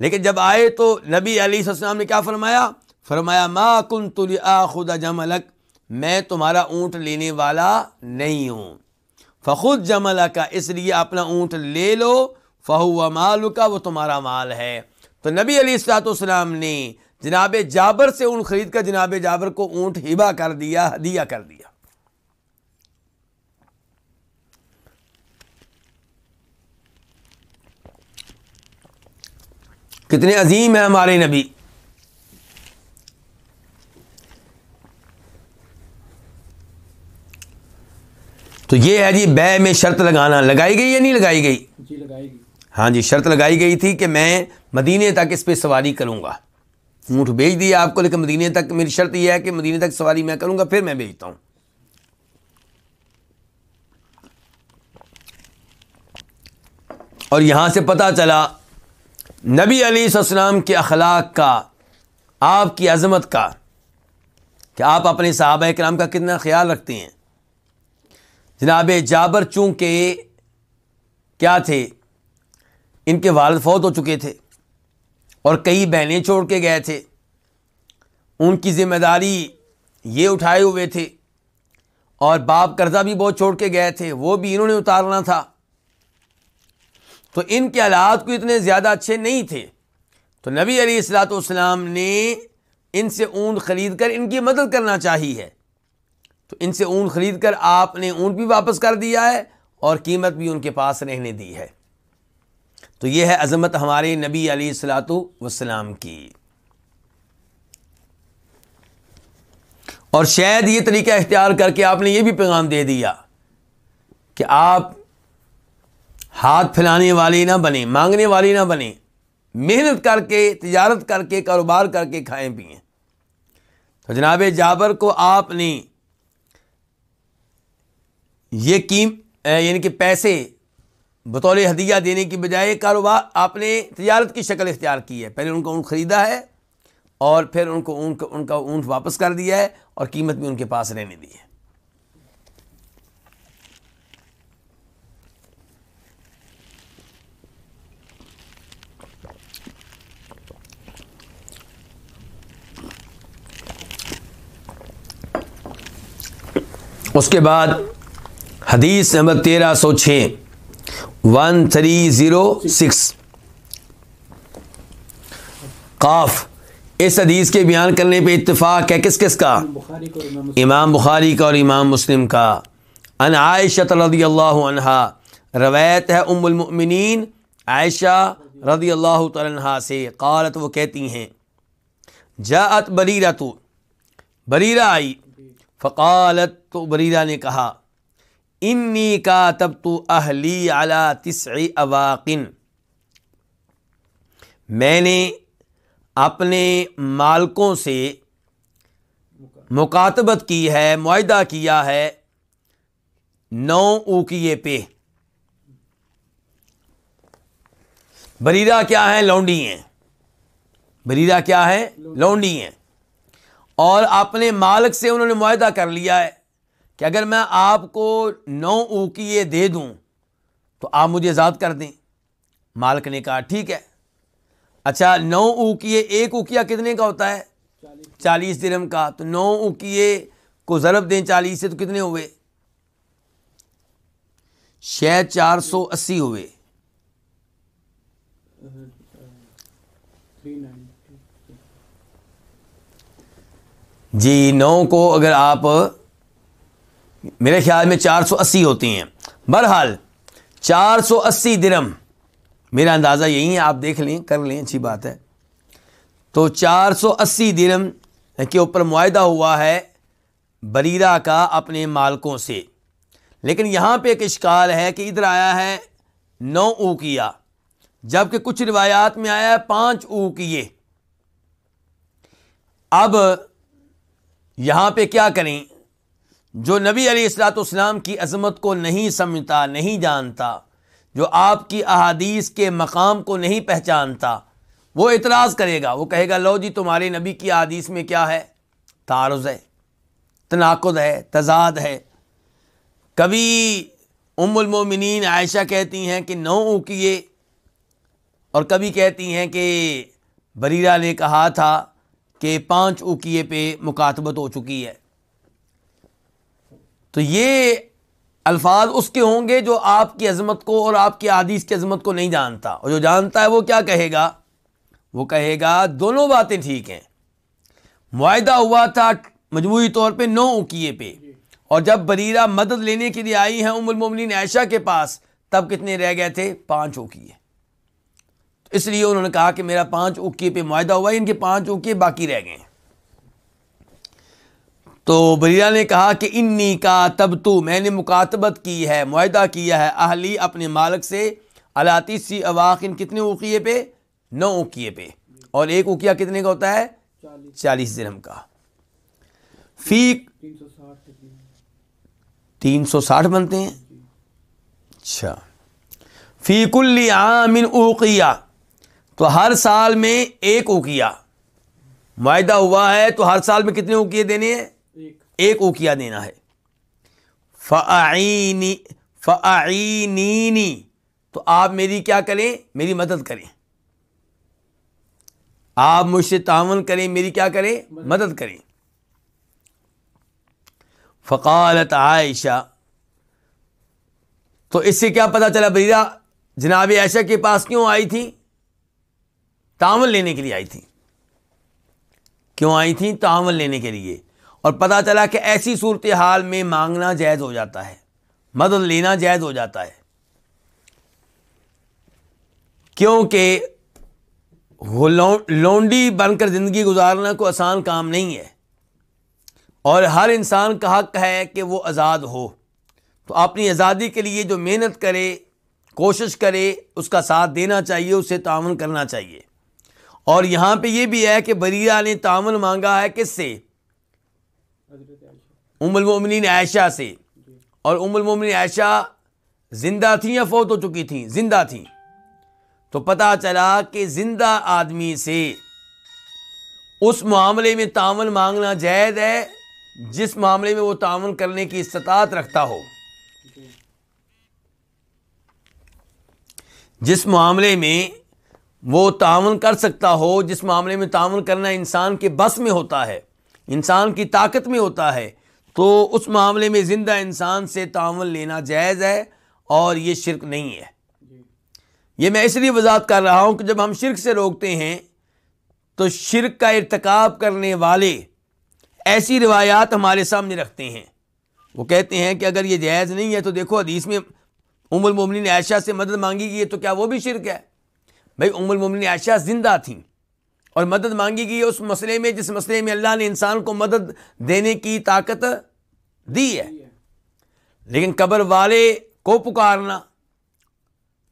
لیکن جب آئے تو نبی علیہ السلام نے کیا فرمایا؟ فرمایا ما کنت لآخذ جملک، میں تمہارا اونٹ لینے والا نہیں ہوں، فخذ جملک، اس لیے اپنا اونٹ لے لو، فہو مالک، وہ تمہارا مال ہے۔ تو نبی علیہ الصلوۃ والسلام نے جناب جابر سے اونٹ خرید کر جناب جابر کو اونٹ ہبہ کر دیا، ہدیہ کر دیا۔ کتنے عظیم ہیں ہمارے نبی۔ تو یہ ہے جی بیع میں شرط لگانا، لگائی گئی یا نہیں لگائی گئی؟ جی لگائے گی۔ ہاں جی، شرط لگائی گئی تھی کہ میں مدینے تک اس پہ سواری کروں گا۔ اونٹ بھیج دیا آپ کو، لیکن مدینے تک میری شرط یہ ہے کہ مدینے تک سواری میں کروں گا، پھر میں بھیجتا ہوں۔ اور یہاں سے پتہ چلا نبی علیہ السلام کے اخلاق کا، آپ کی عظمت کا، کہ آپ اپنے صحابہ کرام کا کتنا خیال رکھتے ہیں۔ جناب جابر چونکہ کیا تھے، ان کے والد فوت ہو چکے تھے اور کئی بہنیں چھوڑ کے گئے تھے، ان کی ذمہ داری یہ اٹھائے ہوئے تھے، اور باپ قرضہ بھی بہت چھوڑ کے گئے تھے، وہ بھی انہوں نے اتارنا تھا۔ تو ان کے حالات کو اتنے زیادہ اچھے نہیں تھے، تو نبی علیہ الصلوۃ والسلام نے ان سے اونٹ خرید کر ان کی مدد کرنا چاہی ہے، تو ان سے اونٹ خرید کر آپ نے اونٹ بھی واپس کر دیا ہے اور قیمت بھی ان کے پاس رہنے دی ہے۔ تو یہ ہے عظمت ہمارے نبی علیہ الصلوۃ والسلام کی۔ اور شاید یہ طریقہ اختیار کر کے آپ نے یہ بھی پیغام دے دیا کہ آپ ہاتھ پھیلانے والے نہ بنیں، مانگنے والے نہ بنیں، محنت کر کے، تجارت کر کے، کاروبار کر کے کھائیں پئیں۔ تو جناب جابر کو آپ نے یہ یعنی کہ پیسے بطور ہدیہ دینے کی بجائے کاروبار آپ نے تجارت کی شکل اختیار کی ہے۔ پہلے ان کو اونٹ خریدا ہے اور پھر ان کو ان کا اونٹ واپس کر دیا ہے اور قیمت بھی ان کے پاس رہنے دی ہے۔ اس کے بعد حدیث نمبر 1306 1306 قاف، اس حدیث کے بیان کرنے پہ اتفاق ہے کس کس کا؟ بخاری کو امام مسلم، امام بخاری کا اور امام مسلم کا۔ ان عائشہ رضی اللہ عنہا، روایت ہے ام المؤمنین عائشہ رضی اللہ تعالی عنہا سے، قالت، وہ کہتی ہیں، جاءت بریرہ، بریرہ آئی، فقالت، تو بریرہ نے کہا، انی کاتبت اہلی علی 9 اواق، میں نے اپنے مالکوں سے مکاتبت کی ہے، معاہدہ کیا ہے 9 اوقیے پہ۔ بریرہ کیا ہے؟ لونڈی ہیں۔ بریرہ کیا ہے؟ لونڈی ہیں، اور اپنے مالک سے انہوں نے معاہدہ کر لیا ہے کہ اگر میں آپ کو 9 اوقیے دے دوں تو آپ مجھے آزاد کر دیں۔ مالک نے کہا ٹھیک ہے۔ اچھا 9 اوقیے، ایک اوقیہ کتنے کا ہوتا ہے؟ 40 درہم کا۔ تو 9 اوقیے کو ضرب دیں 40 سے تو کتنے ہوئے؟ شاید 480 ہوئے۔ 390 جی 9 کو اگر آپ، میرے خیال میں 480 ہوتی ہیں۔ بہرحال 480 درہم، میرا اندازہ یہی ہے، آپ دیکھ لیں کر لیں، اچھی بات ہے۔ تو 480 درہم کے اوپر معاہدہ ہوا ہے بریرہ کا اپنے مالکوں سے۔ لیکن یہاں پہ ایک اشکال ہے کہ ادھر آیا ہے 9 اوقیہ، جبکہ کچھ روایات میں آیا ہے 5 اوقیے۔ اب یہاں پہ کیا کریں؟ جو نبی علیہ الصلوۃ والسلام کی عظمت کو نہیں سمجھتا، نہیں جانتا، جو آپ کی احادیث کے مقام کو نہیں پہچانتا، وہ اعتراض کرے گا، وہ کہے گا لو جی تمہارے نبی کی احادیث میں کیا ہے؟ تعارض ہے، تناقض ہے، تضاد ہے۔ کبھی ام المومنین عائشہ کہتی ہیں کہ 9 اوقیے، اور کبھی کہتی ہیں کہ بریرہ نے کہا تھا کہ 5 اوقیے پہ مکاتبت ہو چکی ہے۔ تو یہ الفاظ اس کے ہوں گے جو آپ کی عظمت کو اور آپ کی احادیث کی عظمت کو نہیں جانتا، اور جو جانتا ہے وہ کیا کہے گا؟ وہ کہے گا دونوں باتیں ٹھیک ہیں، معاہدہ ہوا تھا مجموعی طور پہ 9 اوقیے پہ، اور جب بریرہ مدد لینے کے لیے آئی ہیں ام المومنین عائشہ کے پاس، تب کتنے رہ گئے تھے؟ 5 اوقیے۔ تو اس لیے انہوں نے کہا کہ میرا 5 اوقیے پہ معاہدہ ہوا ہے، ان کے 5 اوقیے باقی رہ گئے ہیں۔ تو بریرہ نے کہا کہ انی کاتبتو، میں نے مکاتبت کی ہے، معاہدہ کیا ہے، اہلی اپنے مالک سے، علاتی اواخن، کتنے اوقیے پہ؟ 9 اوقیے پہ، اور ایک اوقیہ کتنے کا ہوتا ہے؟ 40 درہم کا۔ فی 360 بنتے ہیں۔ اچھا، فی کل عام اوقیہ، تو ہر سال میں ایک اوقیہ معاہدہ ہوا ہے، تو ہر سال میں کتنے اوقیے دینے ہیں؟ ایک اوقیہ دینا ہے۔ فَأَعِینِینِی، تو آپ میری کیا کریں؟ میری مدد کریں، آپ مجھ سے تعاون کریں، میری کیا کریں؟ مدد کریں۔ فقالت عائشہ، تو اس سے کیا پتہ چلا بریرہ جناب عائشہ کے پاس کیوں آئی تھی؟ تعاون لینے کے لیے آئی تھی۔ کیوں آئی تھی؟ تعاون لینے کے لیے۔ اور پتہ چلا کہ ایسی صورتحال میں مانگنا جائز ہو جاتا ہے، مدد لینا جائز ہو جاتا ہے، کیونکہ لونڈی بن کر زندگی گزارنا کوئی آسان کام نہیں ہے، اور ہر انسان کا حق ہے کہ وہ آزاد ہو۔ تو اپنی آزادی کے لیے جو محنت کرے، کوشش کرے، اس کا ساتھ دینا چاہیے، اسے تعاون کرنا چاہیے۔ اور یہاں پہ یہ بھی ہے کہ بریرہ نے تعاون مانگا ہے کس سے؟ ام المومنین عائشہ سے۔ اور ام المومنین عائشہ زندہ تھیں یا فوت ہو چکی تھیں؟ زندہ تھیں۔ تو پتہ چلا کہ زندہ آدمی سے اس معاملے میں تعاون مانگنا جائز ہے جس معاملے میں وہ تعاون کرنے کی استطاعت رکھتا ہو، جس معاملے میں وہ تعاون کر سکتا ہو، جس معاملے میں تعاون کرنا انسان کے بس میں ہوتا ہے، انسان کی طاقت میں ہوتا ہے، تو اس معاملے میں زندہ انسان سے تعاون لینا جائز ہے، اور یہ شرک نہیں ہے۔ یہ میں اس لیے وضاحت کر رہا ہوں کہ جب ہم شرک سے روکتے ہیں تو شرک کا ارتکاب کرنے والے ایسی روایات ہمارے سامنے رکھتے ہیں، وہ کہتے ہیں کہ اگر یہ جائز نہیں ہے تو دیکھو حدیث میں ام المومنین عائشہ سے مدد مانگی گئی ہے، تو کیا وہ بھی شرک ہے؟ بھائی ام المومنین عائشہ زندہ تھیں اور مدد مانگی گئی اس مسئلے میں جس مسئلے میں اللہ نے انسان کو مدد دینے کی طاقت دی ہے، لیکن قبر والے کو پکارنا،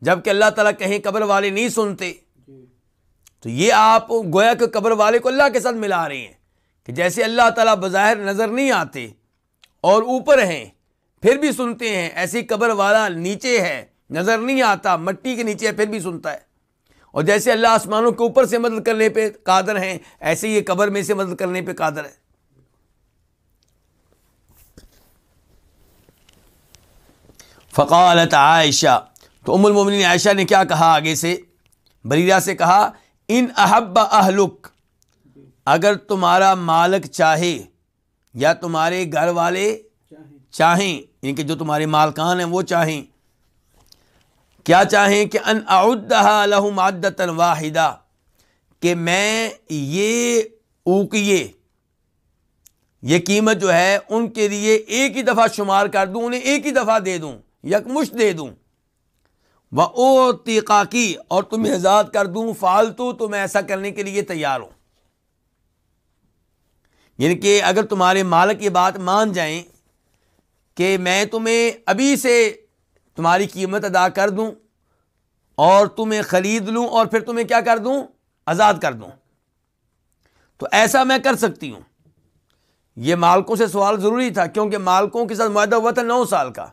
جبکہ اللہ تعالیٰ کہیں قبر والے نہیں سنتے، تو یہ آپ گویا کہ قبر والے کو اللہ کے ساتھ ملا رہے ہیں، کہ جیسے اللہ تعالیٰ بظاہر نظر نہیں آتے اور اوپر ہیں پھر بھی سنتے ہیں، ایسے ہی قبر والا نیچے ہے، نظر نہیں آتا، مٹی کے نیچے ہے پھر بھی سنتا ہے، اور جیسے اللہ آسمانوں کے اوپر سے مدد کرنے پہ قادر ہیں، ایسے ہی یہ قبر میں سے مدد کرنے پہ قادر ہے۔ فقالت عائشہ، تو ام المومنین عائشہ نے کیا کہا آگے سے؟ بریرہ سے کہا ان احب اہلک، اگر تمہارا مالک چاہے یا تمہارے گھر والے چاہیں، یعنی کہ جو تمہارے مالکان ہیں وہ چاہیں، کیا چاہیں کہ ان اعدھا لہم عدۃ واحدہ، کہ میں یہ اوقیے، یہ قیمت جو ہے ان کے لیے ایک ہی دفعہ شمار کر دوں، انہیں ایک ہی دفعہ دے دوں، یکمشت دے دوں، وَأُعْتِقَكِ، اور تمہیں آزاد کر دوں، فالتو تو میں ایسا کرنے کے لیے تیار ہوں۔ یعنی کہ اگر تمہارے مالک یہ بات مان جائیں کہ میں تمہیں ابھی سے تمہاری قیمت ادا کر دوں اور تمہیں خرید لوں اور پھر تمہیں کیا کر دوں؟ آزاد کر دوں، تو ایسا میں کر سکتی ہوں۔ یہ مالکوں سے سوال ضروری تھا کیونکہ مالکوں کے ساتھ معاہدہ ہوا تھا 9 سال کا،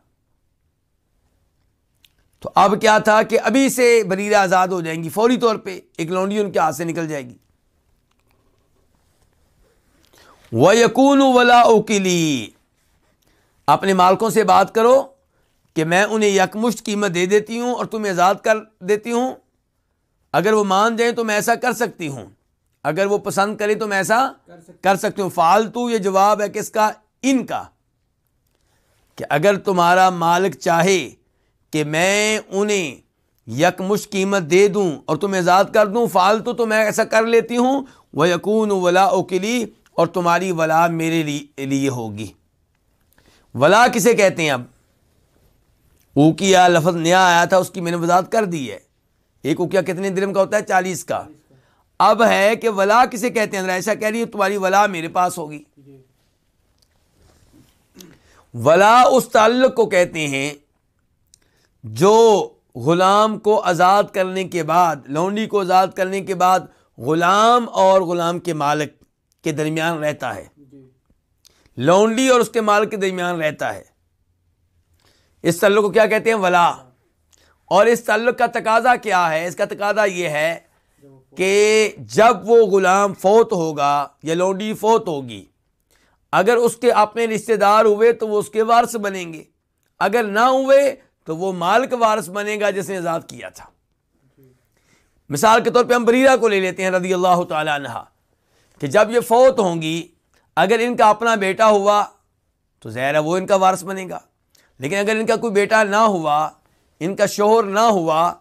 تو اب کیا تھا کہ ابھی سے بریرہ آزاد ہو جائیں گی فوری طور پہ، ایک لونڈی ان کے ہاتھ سے نکل جائے گی۔ وَيَكُونُ وَلَاؤُكِ لِي، اپنے مالکوں سے بات کرو کہ میں انہیں یکمشت قیمت دے دیتی ہوں اور تمہیں آزاد کر دیتی ہوں، اگر وہ مان جائیں تو میں ایسا کر سکتی ہوں، اگر وہ پسند کریں تو میں ایسا کر سکتی ہوں۔ فالتو یہ جواب ہے کس کا؟ ان کا، کہ اگر تمہارا مالک چاہے کہ میں انہیں یکمشت قیمت دے دوں اور تمہیں آزاد کر دوں، فالتو تو میں ایسا کر لیتی ہوں۔ وَيَكُونُ وَلَاؤُكِ لِي، اور تمہاری ولا میرے لیے ہوگی۔ ولا کسے کہتے ہیں؟ اب اوقیہ لفظ نیا آیا تھا، اس کی میں نے وضاحت کر دی ہے۔ ایک اوقیہ کتنے درہم کا ہوتا ہے؟ 40 کا۔ اب ہے کہ ولا کسے کہتے ہیں؟ ایسا کہہ رہی ہے تمہاری ولا میرے پاس ہوگی۔ ولا اس تعلق کو کہتے ہیں جو غلام کو آزاد کرنے کے بعد، لونڈی کو آزاد کرنے کے بعد غلام اور غلام کے مالک کے درمیان رہتا ہے، لونڈی اور اس کے مالک کے درمیان رہتا ہے۔ اس تعلق کو کیا کہتے ہیں؟ ولا۔ اور اس تعلق کا تقاضا کیا ہے؟ اس کا تقاضا یہ ہے کہ جب وہ غلام فوت ہوگا یا لونڈی فوت ہوگی، اگر اس کے اپنے رشتہ دار ہوئے تو وہ اس کے وارث بنیں گے، اگر نہ ہوئے تو وہ مالک وارث بنے گا جس نے آزاد کیا تھا۔ مثال کے طور پہ ہم بریرہ کو لے لیتے ہیں رضی اللہ تعالی عنہ، کہ جب یہ فوت ہوں گی، اگر ان کا اپنا بیٹا ہوا تو ظاہر ہے وہ ان کا وارث بنے گا، لیکن اگر ان کا کوئی بیٹا نہ ہوا، ان کا شوہر نہ ہوا،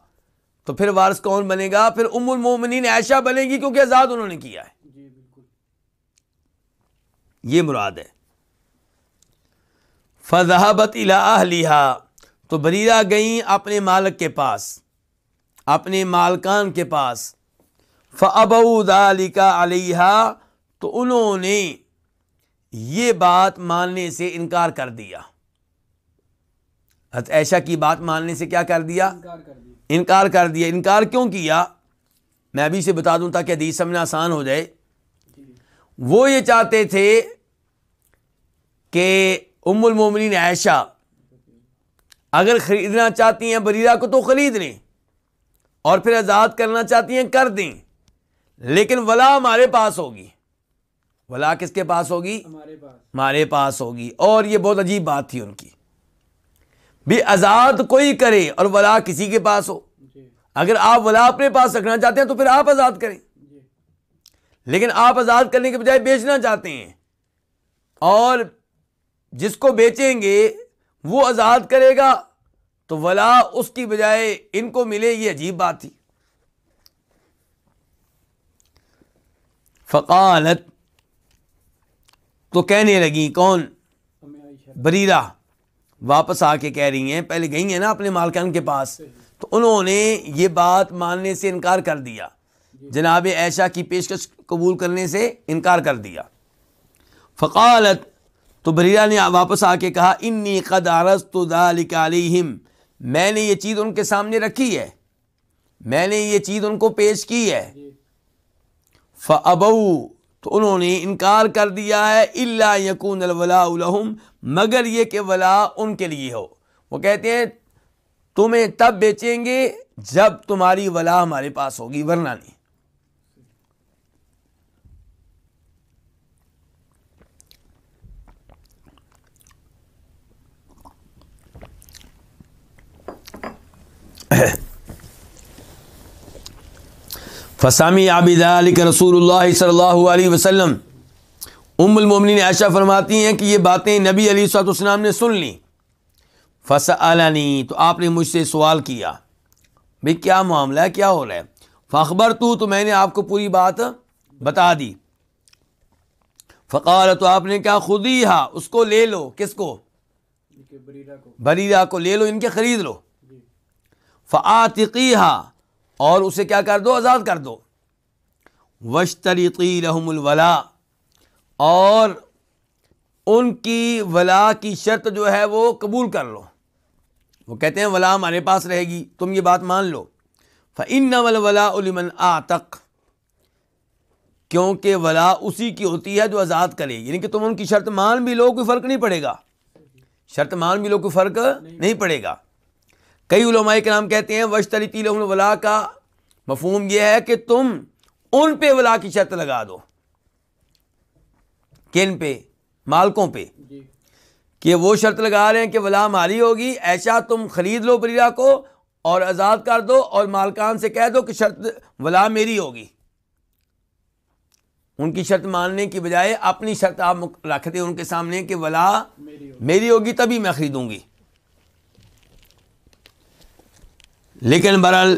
تو پھر وارث کون بنے گا؟ پھر ام المومنین عائشہ بنے گی، کیونکہ آزاد انہوں نے کیا ہے۔ یہ مراد ہے۔ فذهبت الى اهلها، تو بریرہ گئیں اپنے مالک کے پاس، اپنے مالکان کے پاس۔ فابوا ذلك علیہا، تو انہوں نے یہ بات ماننے سے انکار کر دیا۔ حضرت عائشہ کی بات ماننے سے کیا کر دیا؟ انکار کر دیا۔ انکار کیوں کیا؟ میں ابھی سے بتا دوں تاکہ حدیث سمجھنا آسان ہو جائے۔ وہ یہ چاہتے تھے کہ ام المومنین عائشہ اگر خریدنا چاہتی ہیں بریرہ کو تو خرید لیں، اور پھر آزاد کرنا چاہتی ہیں کر دیں، لیکن ولا ہمارے پاس ہوگی۔ ولا کس کے پاس ہوگی؟ ہمارے پاس ہوگی۔ اور یہ بہت عجیب بات تھی ان کی، بھی آزاد کوئی کرے اور ولا کسی کے پاس ہو۔ اگر آپ ولا اپنے پاس رکھنا چاہتے ہیں تو پھر آپ آزاد کریں، لیکن آپ آزاد کرنے کے بجائے بیچنا چاہتے ہیں، اور جس کو بیچیں گے وہ آزاد کرے گا تو ولا اس کی بجائے ان کو ملے، یہ عجیب بات تھی۔ فقالت، تو کہنے لگی، کون؟ بریرہ واپس آ کے کہہ رہی ہیں، پہلے گئی ہیں نا اپنے مالکان کے پاس، تو انہوں نے یہ بات ماننے سے انکار کر دیا، جناب عائشہ کی پیشکش قبول کرنے سے انکار کر دیا۔ فقالت، تو بریرہ نے واپس آ کے کہا، انی قد عرضت ذلک علیہم، میں نے یہ چیز ان کے سامنے رکھی ہے، میں نے یہ چیز ان کو پیش کی ہے۔ فابوا، تو انہوں نے انکار کر دیا ہے، الا یکون الولاء لہم، مگر یہ کہ ولا ان کے لیے ہو۔ وہ کہتے ہیں تمہیں تب بیچیں گے جب تمہاری ولا ہمارے پاس ہوگی، ورنہ نہیں۔ فسمع بذلك رسول اللہ صلی اللہ علیہ وسلم، ام المومنین عائشہ فرماتی ہیں کہ یہ باتیں نبی علیہ الصلوۃ والسلام نے سن لیں. فسألنی، تو آپ نے مجھ سے سوال کیا بھئی کیا معاملہ ہے، کیا ہو رہا ہے. فاخبرتہ، تو میں نے آپ کو پوری بات بتا دی. فقال، تو آپ نے کہا خذیہا، اس کو لے لو. کس کو؟ بریرہ کو. بریرہ کو لے لو، ان کے خرید لو. فآتقیہا، اور اسے کیا کر دو، آزاد کر دو. واشترطی لہم الولا، اور ان کی ولا کی شرط جو ہے وہ قبول کر لو. وہ کہتے ہیں ولا ہمارے پاس رہے گی، تم یہ بات مان لو. فإنما الولاء لمن اعتق، کیونکہ ولا اسی کی ہوتی ہے جو آزاد کرے. یعنی کہ تم ان کی شرط مان بھی لو، کوئی فرق نہیں پڑے گا. شرط مان بھی لو، کوئی فرق نہیں پڑے گا. کئی علماء کرام کہتے ہیں واشترطی لہم الولا کا مفہوم یہ ہے کہ تم ان پہ ولا کی شرط لگا دو. کن پہ؟ مالکوں پہ. جی. کہ وہ شرط لگا رہے ہیں کہ ولا ہماری ہوگی، ایسا تم خرید لو بریرہ کو اور آزاد کر دو، اور مالکان سے کہہ دو کہ شرط ولا میری ہوگی. ان کی شرط ماننے کی بجائے اپنی شرط آپ رکھ دیں ان کے سامنے کہ ولا میری ہوگی تبھی میں خریدوں گی. لیکن بہرحال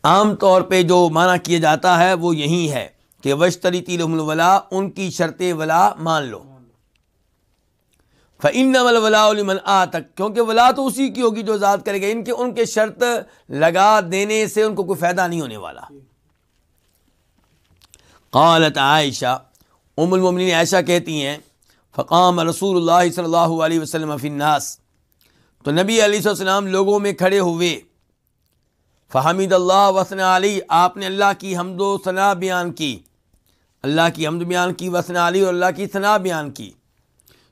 عام طور پہ جو معنی کیا جاتا ہے وہ یہی ہے کہ واشترطی لہم الولا، ان کی شرط ولا مان لو. فإنما الولاء لمن اعتق، کیونکہ ولا تو اسی کی ہوگی جو آزاد کرے گا. ان کے شرط لگا دینے سے ان کو کوئی فائدہ نہیں ہونے والا. قالت عائشہ، ام المومنین عائشہ کہتی ہیں فقام رسول اللہ صلی اللہ علیہ وسلم فی الناس، تو نبی علیہ السلام لوگوں میں کھڑے ہوئے. فحمد اللہ وثنا علی، آپ نے اللہ کی حمد و ثنا بیان کی، اللہ کی حمد بیان کی، وثنا علی، اور اللہ کی ثنا بیان کی.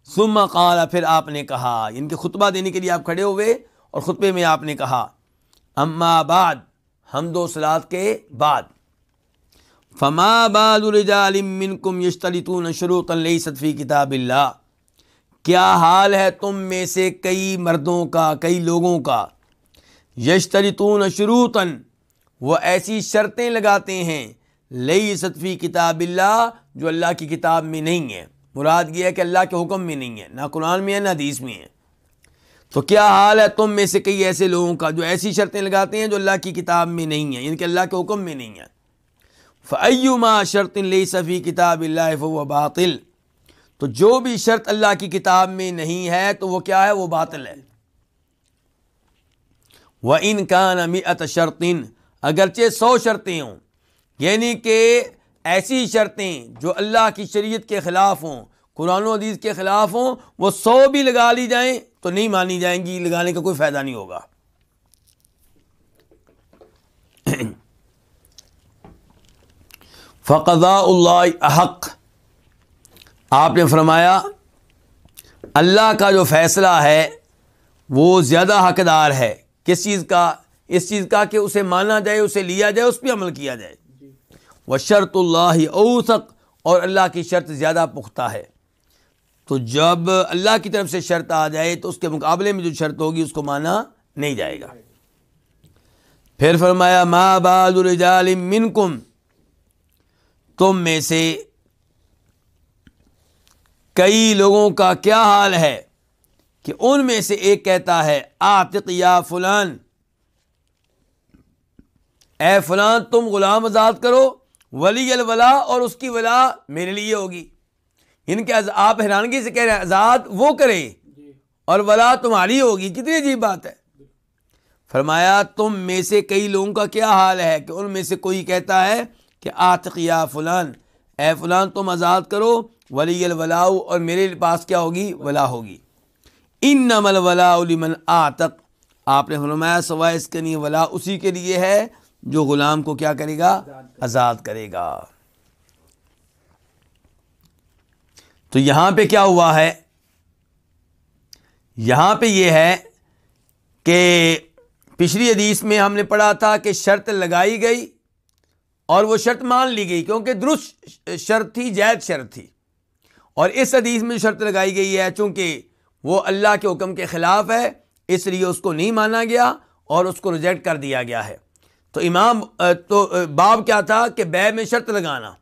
ثم قال، پھر آپ نے کہا، ان کے خطبہ دینے کے لیے آپ کھڑے ہوئے اور خطبے میں آپ نے کہا اما بعد، حمد و صلات کے بعد. فما بال رجال منکم یشترطون شروطا لیست فی کتاب اللہ، کیا حال ہے تم میں سے کئی مردوں کا، کئی لوگوں کا، یشترطون شروطا، وہ ایسی شرطیں لگاتے ہیں، لیست فی کتاب اللہ، جو اللہ کی کتاب میں نہیں ہے. مراد یہ ہے کہ اللہ کے حکم میں نہیں ہے، نہ قرآن میں ہے نہ حدیث میں ہے. تو کیا حال ہے تم میں سے کئی ایسے لوگوں کا جو ایسی شرطیں لگاتے ہیں جو اللہ کی کتاب میں نہیں ہیں، یعنی کہ اللہ کے حکم میں نہیں ہے. فَأَيُّمَا شَرْطٍ لَيْسَ فِي كِتَابِ اللَّهِ فَهُوَ باطل، تو جو بھی شرط اللہ کی کتاب میں نہیں ہے تو وہ کیا ہے، وہ باطل ہے. وَإِن كَانَ مِئَةَ شَرْطٍ، اگرچہ 100 شرطیں ہوں، یعنی کہ ایسی شرطیں جو اللہ کی شریعت کے خلاف ہوں، قرآن و حدیث کے خلاف ہوں، وہ 100 بھی لگا لی جائیں تو نہیں مانی جائیں گی، لگانے کا کوئی فائدہ نہیں ہوگا. فقضاء اللہ احق، آپ نے فرمایا اللہ کا جو فیصلہ ہے وہ زیادہ حقدار ہے. کس چیز کا؟ اس چیز کا کہ اسے مانا جائے، اسے لیا جائے، اس پہ عمل کیا جائے. وشرط اللہ اوثق، اور اللہ کی شرط زیادہ پختہ ہے. تو جب اللہ کی طرف سے شرط آ جائے تو اس کے مقابلے میں جو شرط ہوگی اس کو مانا نہیں جائے گا. پھر فرمایا ما بال رجال منکم، تم میں سے کئی لوگوں کا کیا حال ہے کہ ان میں سے ایک کہتا ہے اعتق یا فلان، اے فلان تم غلام آزاد کرو، ولی الولا، اور اس کی ولا میرے لیے ہوگی. ان کے آپ حیرانگی سے کہہ رہے ہیں آزاد وہ کرے اور ولا تمہاری ہوگی، کتنی عجیب بات ہے. فرمایا تم میں سے کئی لوگوں کا کیا حال ہے کہ ان میں سے کوئی کہتا ہے کہ اعتق یا فلان، اے فلان تم آزاد کرو، ولی الولا، اور میرے پاس کیا ہوگی، ولا ہوگی. انما الولاء لمن اعتق، آپ نے فرمایا سوائے اس کے نہیں، ولا اسی کے لیے ہے جو غلام کو کیا کرے گا، آزاد کرے گا. تو یہاں پہ کیا ہوا ہے، یہاں پہ یہ ہے کہ پچھلی حدیث میں ہم نے پڑھا تھا کہ شرط لگائی گئی اور وہ شرط مان لی گئی کیونکہ درست شرط تھی، جائز شرط تھی. اور اس حدیث میں شرط لگائی گئی ہے چونکہ وہ اللہ کے حکم کے خلاف ہے، اس لیے اس کو نہیں مانا گیا اور اس کو ریجیکٹ کر دیا گیا ہے. تو باب کیا تھا کہ بیع میں شرط لگانا.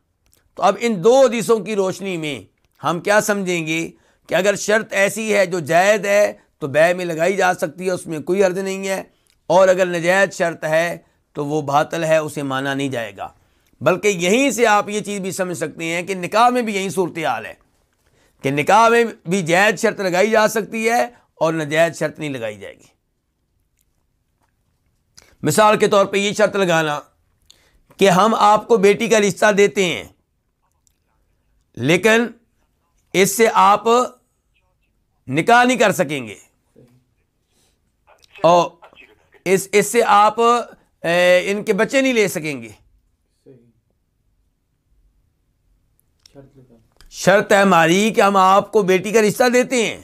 تو اب ان دو حدیثوں کی روشنی میں ہم کیا سمجھیں گے کہ اگر شرط ایسی ہے جو جائز ہے تو بیع میں لگائی جا سکتی ہے, اس میں کوئی حرج نہیں ہے, اور اگر ناجائز شرط ہے تو وہ باطل ہے, اسے مانا نہیں جائے گا. بلکہ یہیں سے آپ یہ چیز بھی سمجھ سکتے ہیں کہ نکاح میں بھی یہی صورتحال ہے کہ نکاح میں بھی جائز شرط لگائی جا سکتی ہے اور ناجائز شرط نہیں لگائی جائے گی. مثال کے طور پہ یہ شرط لگانا کہ ہم آپ کو بیٹی کا رشتہ دیتے ہیں لیکن اس سے آپ نکاح نہیں کر سکیں گے اور اس سے آپ ان کے بچے نہیں لے سکیں گے. شرط ہے ہماری کہ ہم آپ کو بیٹی کا رشتہ دیتے ہیں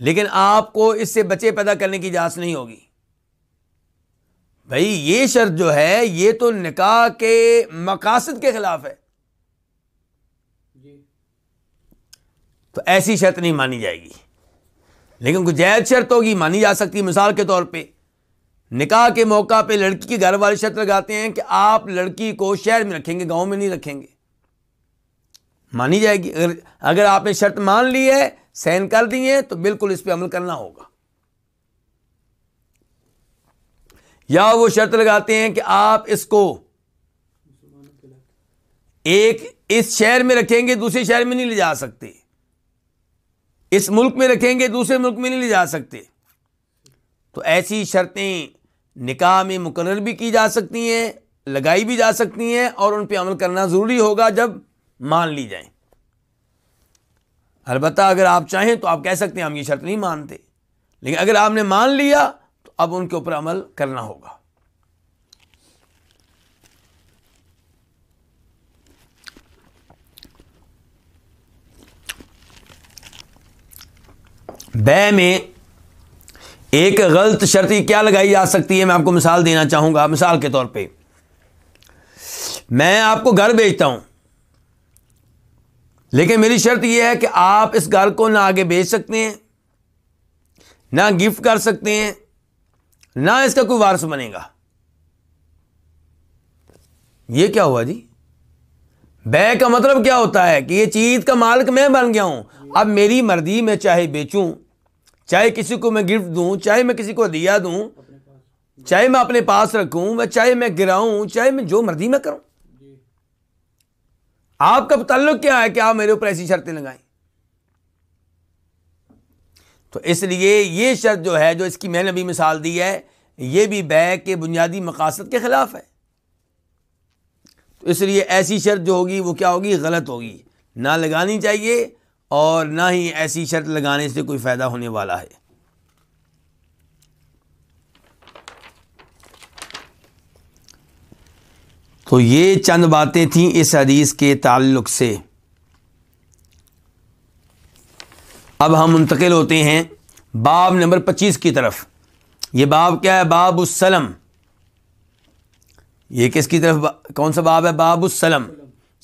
لیکن آپ کو اس سے بچے پیدا کرنے کی اجازت نہیں ہوگی. بھائی یہ شرط جو ہے یہ تو نکاح کے مقاصد کے خلاف ہے, تو ایسی شرط نہیں مانی جائے گی. لیکن کوئی جائز شرط ہوگی مانی جا سکتی ہے. مثال کے طور پہ نکاح کے موقع پہ لڑکی کے گھر والے شرط لگاتے ہیں کہ آپ لڑکی کو شہر میں رکھیں گے, گاؤں میں نہیں رکھیں گے, مانی جائے گی. اگر آپ نے شرط مان لی ہے, سائن کر دی ہے, تو بالکل اس پہ عمل کرنا ہوگا. یا وہ شرط لگاتے ہیں کہ آپ اس کو ایک اس شہر میں رکھیں گے, دوسرے شہر میں نہیں لے جا سکتے, اس ملک میں رکھیں گے, دوسرے ملک میں نہیں لے جا سکتے. تو ایسی شرطیں نکاح میں مقرر بھی کی جا سکتی ہیں, لگائی بھی جا سکتی ہیں, اور ان پہ عمل کرنا ضروری ہوگا جب مان لی جائیں. البتہ اگر آپ چاہیں تو آپ کہہ سکتے ہیں ہم یہ شرط نہیں مانتے, لیکن اگر آپ نے مان لیا تو اب ان کے اوپر عمل کرنا ہوگا. بیع میں ایک غلط شرط کیا لگائی جا سکتی ہے, میں آپ کو مثال دینا چاہوں گا. مثال کے طور پہ میں آپ کو گھر بیچتا ہوں لیکن میری شرط یہ ہے کہ آپ اس گھر کو نہ آگے بیچ سکتے ہیں, نہ گفٹ کر سکتے ہیں, نہ اس کا کوئی وارث بنے گا. یہ کیا ہوا جی؟ بیع کا مطلب کیا ہوتا ہے کہ یہ چیز کا مالک میں بن گیا ہوں, اب میری مرضی, میں چاہے بیچوں, چاہے کسی کو میں گفٹ دوں, چاہے میں کسی کو ہدیہ دوں, چاہے میں اپنے پاس رکھوں, میں چاہے میں گراؤں, چاہے میں جو مرضی میں کروں. آپ کا تعلق کیا ہے کہ آپ میرے اوپر ایسی شرطیں لگائیں؟ تو اس لیے یہ شرط جو ہے, جو اس کی میں نے ابھی مثال دی ہے, یہ بھی بیع کے بنیادی مقاصد کے خلاف ہے. تو اس لیے ایسی شرط جو ہوگی وہ کیا ہوگی؟ غلط ہوگی, نہ لگانی چاہیے, اور نہ ہی ایسی شرط لگانے سے کوئی فائدہ ہونے والا ہے. تو یہ چند باتیں تھیں اس حدیث کے تعلق سے. اب ہم منتقل ہوتے ہیں باب نمبر 25 کی طرف. یہ باب کیا ہے؟ باب السلم. یہ کس کی طرف, کون سا باب ہے؟ باب السلم.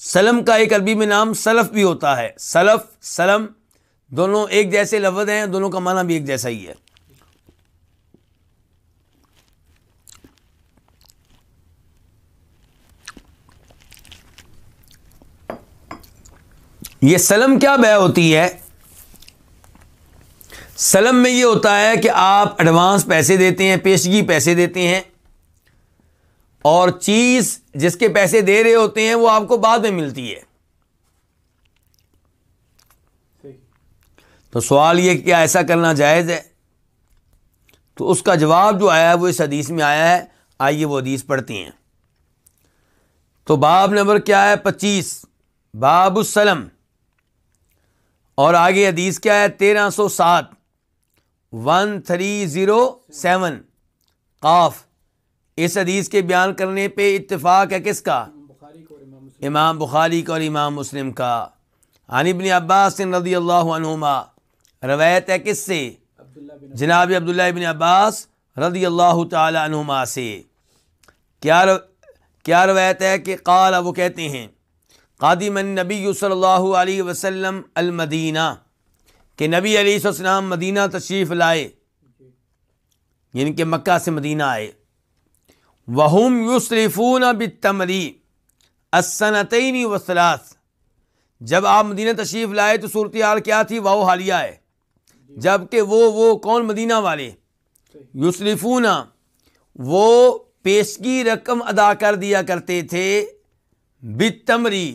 سلم کا ایک عربی میں نام سلف بھی ہوتا ہے. سلف, سلم دونوں ایک جیسے لفظ ہیں, دونوں کا معنی بھی ایک جیسا ہی ہے. یہ سلم کیا بیع ہوتی ہے؟ سلم میں یہ ہوتا ہے کہ آپ ایڈوانس پیسے دیتے ہیں, پیشگی پیسے دیتے ہیں, اور چیز جس کے پیسے دے رہے ہوتے ہیں وہ آپ کو بعد میں ملتی ہے. تو سوال یہ کہ کیا ایسا کرنا جائز ہے؟ تو اس کا جواب جو آیا ہے وہ اس حدیث میں آیا ہے. آئیے وہ حدیث پڑھتے ہیں. تو باب نمبر کیا ہے؟ 25, باب السلم. اور آگے حدیث کیا ہے؟ 1307, 1307 قاف. اس حدیث کے بیان کرنے پہ اتفاق ہے کس کا؟ امام بخاری کا اور امام مسلم کا. عن ابن عباس رضی اللہ عنہما, روایت ہے کس سے؟ جناب عبداللہ ابن عباس رضی اللہ تعالی عنہما سے. کیا روایت ہے کہ قال, وہ کہتے ہیں, قادم النبی صلی اللہ علیہ وسلم المدینہ, کہ نبی علیہ السلام مدینہ تشریف لائے, یعنی کہ مکہ سے مدینہ آئے. وَهُمْ يُسْرِفُونَ بِالتَّمْرِ السَّنَتَيْنِ وَالثَّلَاثِ. جب آپ مدینہ تشریف لائے تو صورتحال کیا تھی؟ واو حالیہ ہے. جبکہ وہ کون؟ مدینہ والے. یسرفون وہ پیشگی رقم ادا کر دیا کرتے تھے. بالتمری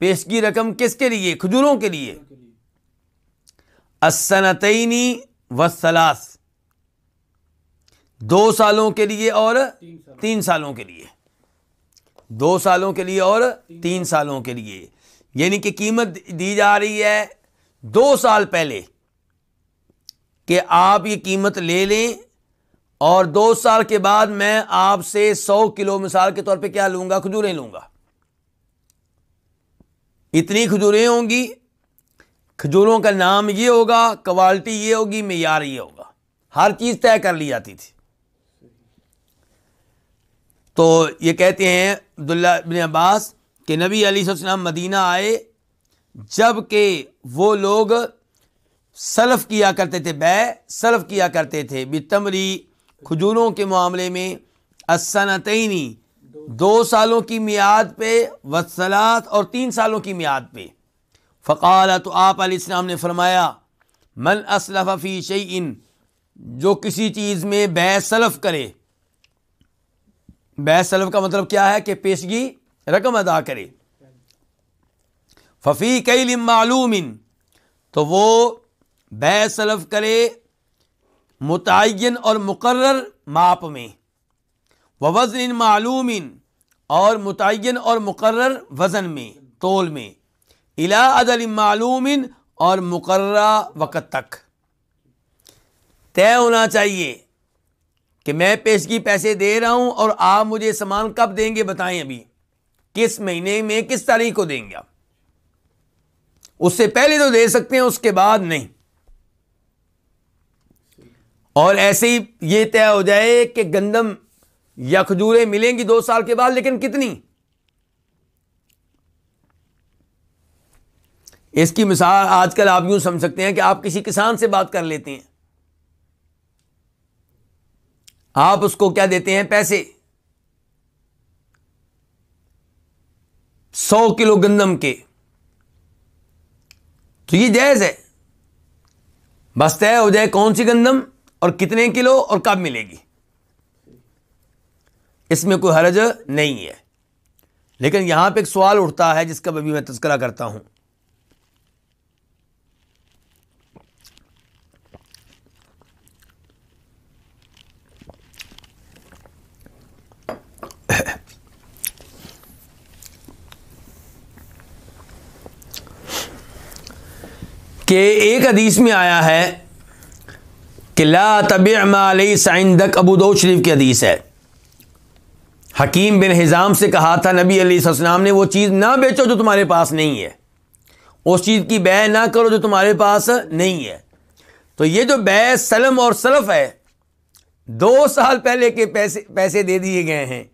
پیشگی رقم کس کے لیے؟ کھجوروں کے لیے. السنتین والثلاث 2 سالوں کے لیے اور 3 سالوں کے لیے. 2 سالوں کے لیے اور 3 سالوں کے لیے. یعنی کہ قیمت دی جا رہی ہے 2 سال پہلے کہ آپ یہ قیمت لے لیں اور 2 سال کے بعد میں آپ سے 100 کلو مثال کے طور پہ کیا لوں گا؟ کھجوریں لوں گا. اتنی کھجوریں ہوں گی، کھجوروں کا نام یہ ہوگا، کوالٹی یہ ہوگی، معیار یہ ہوگا، ہر چیز طے کر لی جاتی تھی. تو یہ کہتے ہیں عبداللہ بن عباس کہ نبی علیہ السلام مدینہ آئے جب کہ وہ لوگ سلف کیا کرتے تھے، سلف کیا کرتے تھے بالتمری کھجوروں کے معاملے میں، السنتین 2 سالوں کی میعاد پہ، والثلاث اور 3 سالوں کی میعاد پہ. فقال تو آپ علیہ السلام نے فرمایا من اسلف فی شیء جو کسی چیز میں بیع سلف کرے. بیع سلف کا مطلب کیا ہے؟ کہ پیشگی رقم ادا کرے. ففی کیل معلوم تو وہ بیع سلف کرے متعین اور مقرر ماپ میں، ووزن معلوم اور متعین اور مقرر وزن میں، تول میں، الی اجل معلوم اور مقررہ وقت تک. طے ہونا چاہیے کہ میں پیشگی پیسے دے رہا ہوں اور آپ مجھے سامان کب دیں گے بتائیں، ابھی کس مہینے میں کس تاریخ کو دیں گے آپ. اس سے پہلے تو دے سکتے ہیں، اس کے بعد نہیں. اور ایسے ہی یہ طے ہو جائے کہ گندم یا کھجوریں ملیں گی 2 سال کے بعد، لیکن کتنی؟ اس کی مثال آج کل آپ یوں سمجھ سکتے ہیں کہ آپ کسی کسان سے بات کر لیتے ہیں، آپ اس کو کیا دیتے ہیں؟ پیسے. 100 کلو گندم کے، تو یہ جائز ہے. بس طے ہو جائے کون سی گندم اور کتنے کلو اور کب ملے گی، اس میں کوئی حرج نہیں ہے. لیکن یہاں پہ ایک سوال اٹھتا ہے جس کا ابھی میں تذکرہ کرتا ہوں. کہ ایک حدیث میں آیا ہے کہ لا تبع ما لیس عندک، ابو داؤد شریف کی حدیث ہے. حکیم بن حزام سے کہا تھا نبی علیہ السلام نے وہ چیز نہ بیچو جو تمہارے پاس نہیں ہے، اس چیز کی بیع نہ کرو جو تمہارے پاس نہیں ہے. تو یہ جو بیع سلم اور سلف ہے 2 سال پہلے کے پیسے دے دیے گئے ہیں،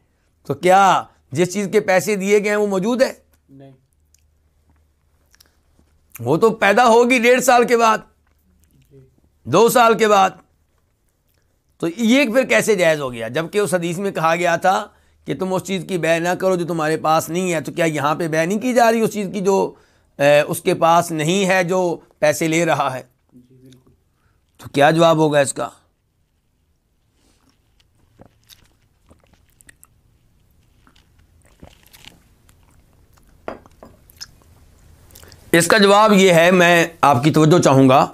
تو کیا جس چیز کے پیسے دیے گئے ہیں وہ موجود ہے؟ نہیں. وہ تو پیدا ہوگی 1.5 سال کے بعد، 2 سال کے بعد. تو یہ پھر کیسے جائز ہو گیا؟ جبکہ اس حدیث میں کہا گیا تھا کہ تم اس چیز کی بیع نہ کرو جو تمہارے پاس نہیں ہے. تو کیا یہاں پہ بیع نہیں کی جا رہی اس چیز کی جو اس کے پاس نہیں ہے، جو پیسے لے رہا ہے؟ تو کیا جواب ہوگا اس کا؟ اس کا جواب یہ ہے، میں آپ کی توجہ چاہوں گا.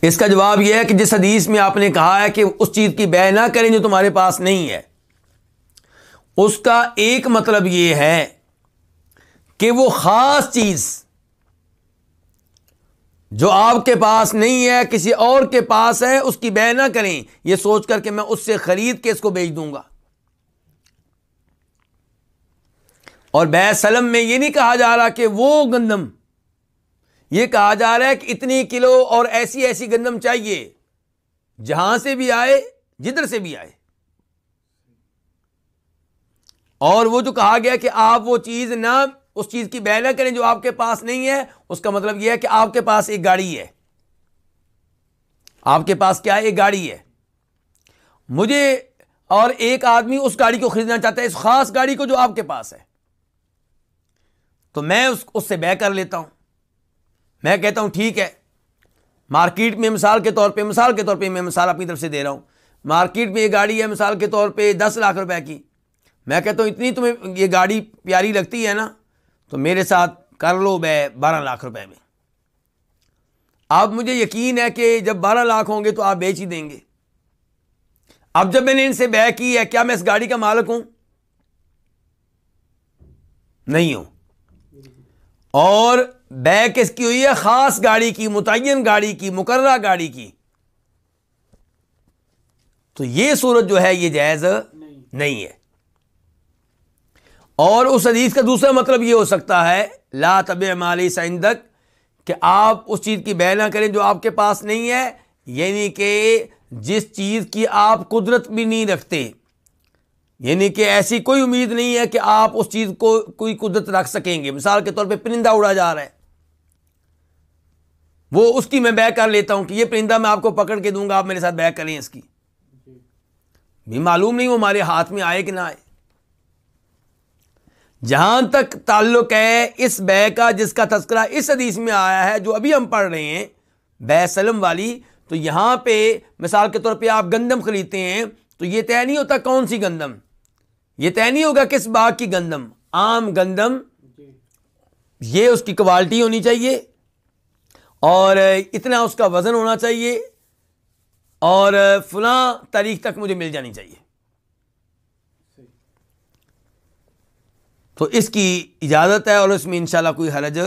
اس کا جواب یہ ہے کہ جس حدیث میں آپ نے کہا ہے کہ اس چیز کی بیع نہ کریں جو تمہارے پاس نہیں ہے، اس کا ایک مطلب یہ ہے کہ وہ خاص چیز جو آپ کے پاس نہیں ہے کسی اور کے پاس ہے، اس کی بیع نہ کریں یہ سوچ کر کہ میں اس سے خرید کے اس کو بیچ دوں گا. اور بیع سلم میں یہ نہیں کہا جا رہا کہ وہ گندم، یہ کہا جا رہا ہے کہ اتنی کلو اور ایسی ایسی گندم چاہیے، جہاں سے بھی آئے جدھر سے بھی آئے. اور وہ جو کہا گیا کہ آپ وہ چیز نہ، اس چیز کی بیع نہ کریں جو آپ کے پاس نہیں ہے، اس کا مطلب یہ ہے کہ آپ کے پاس ایک گاڑی ہے. آپ کے پاس کیا ہے؟ ایک گاڑی ہے. مجھے اور ایک آدمی اس گاڑی کو خریدنا چاہتا ہے، اس خاص گاڑی کو جو آپ کے پاس ہے، تو میں اس سے بے کر لیتا ہوں. میں کہتا ہوں ٹھیک ہے، مارکیٹ میں مثال کے طور پہ میں مثال اپنی طرف سے دے رہا ہوں، مارکیٹ میں یہ گاڑی ہے مثال کے طور پہ 10 لاکھ روپے کی. میں کہتا ہوں اتنی تمہیں یہ گاڑی پیاری لگتی ہے نا، تو میرے ساتھ کر لو بے 12 لاکھ روپے میں. اب مجھے یقین ہے کہ جب 12 لاکھ ہوں گے تو آپ بیچ ہی دیں گے. اب جب میں نے ان سے بے کی ہے، کیا میں اس گاڑی کا مالک ہوں؟ نہیں ہوں. اور بے کس کی ہوئی ہے؟ خاص گاڑی کی، متعین گاڑی کی، مقررہ گاڑی کی. تو یہ صورت جو ہے یہ جائز نہیں ہے. اور اس حدیث کا دوسرا مطلب یہ ہو سکتا ہے لا تبع ما لیس عندک، کہ آپ اس چیز کی بے نہ کریں جو آپ کے پاس نہیں ہے، یعنی کہ جس چیز کی آپ قدرت بھی نہیں رکھتے، یعنی کہ ایسی کوئی امید نہیں ہے کہ آپ اس چیز کو کوئی قدرت رکھ سکیں گے. مثال کے طور پہ پرندہ اڑا جا رہا ہے، وہ اس کی میں بے کر لیتا ہوں کہ یہ پرندہ میں آپ کو پکڑ کے دوں گا، آپ میرے ساتھ بے کریں. اس کی بھی معلوم نہیں وہ ہمارے ہاتھ میں آئے کہ نہ آئے. جہاں تک تعلق ہے اس بے کا جس کا تذکرہ اس حدیث میں آیا ہے جو ابھی ہم پڑھ رہے ہیں، بے سلم والی، تو یہاں پہ مثال کے طور پہ آپ گندم خریدتے ہیں تو یہ طے نہیں ہوتا کون سی گندم، یہ طے نہیں ہوگا کس باغ کی گندم. عام گندم، یہ اس کی کوالٹی ہونی چاہیے اور اتنا اس کا وزن ہونا چاہیے اور فلاں تاریخ تک مجھے مل جانی چاہیے. تو اس کی اجازت ہے اور اس میں انشاءاللہ کوئی حرج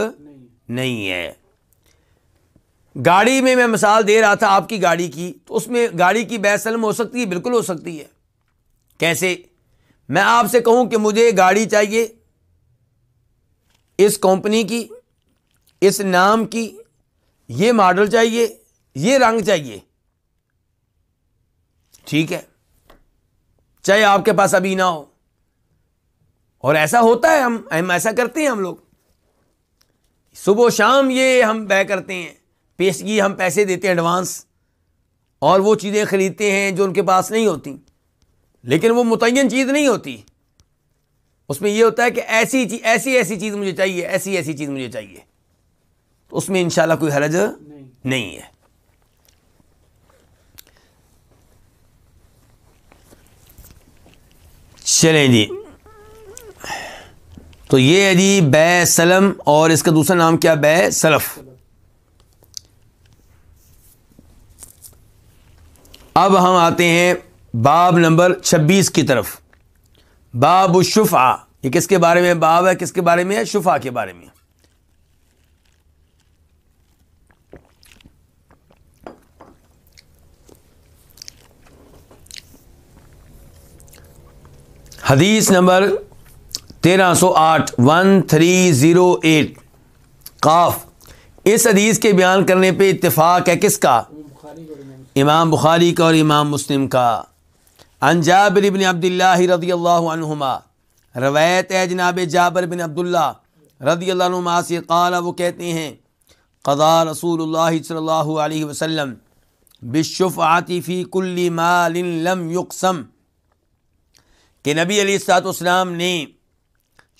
نہیں ہے. گاڑی میں مثال دے رہا تھا آپ کی گاڑی کی، تو اس میں گاڑی کی بے سلم ہو سکتی ہے، بالکل ہو سکتی ہے. کیسے؟ میں آپ سے کہوں کہ مجھے گاڑی چاہیے اس کمپنی کی، اس نام کی، یہ ماڈل چاہیے، یہ رنگ چاہیے، ٹھیک ہے، چاہے آپ کے پاس ابھی نہ ہو. اور ایسا ہوتا ہے، ہم ایسا کرتے ہیں. ہم لوگ صبح و شام یہ ہم بے کرتے ہیں، پیشگی ہم پیسے دیتے ہیں ایڈوانس، اور وہ چیزیں خریدتے ہیں جو ان کے پاس نہیں ہوتی، لیکن وہ متعین چیز نہیں ہوتی. اس میں یہ ہوتا ہے کہ ایسی چیز مجھے چاہیے، ایسی چیز مجھے چاہیے. تو اس میں انشاءاللہ کوئی حرج نہیں ہے. چلیں جی، تو یہ ہے جی بے سلم، اور اس کا دوسرا نام کیا؟ بے سلف. اب ہم آتے ہیں باب نمبر 26 کی طرف. باب الشفعہ. یہ کس کے بارے میں باب ہے؟ کس کے بارے میں ہے؟ شفعہ کے بارے میں. حدیث نمبر 1308 1308 قاف. اس حدیث کے بیان کرنے پہ اتفاق ہے کس کا؟ امام بخاری کا اور امام مسلم کا. عن جابر بن عبداللہ رضی اللہ عنہما، روایت ہے جناب جابر بن عبداللہ رضی اللہ عنہما سے، قال، وہ کہتے ہیں، قضا رسول اللہ صلی اللہ علیہ وسلم بالشفعۃ فی کل مال لم یقسم، کہ نبی علیہ الصلوۃ والسلام نے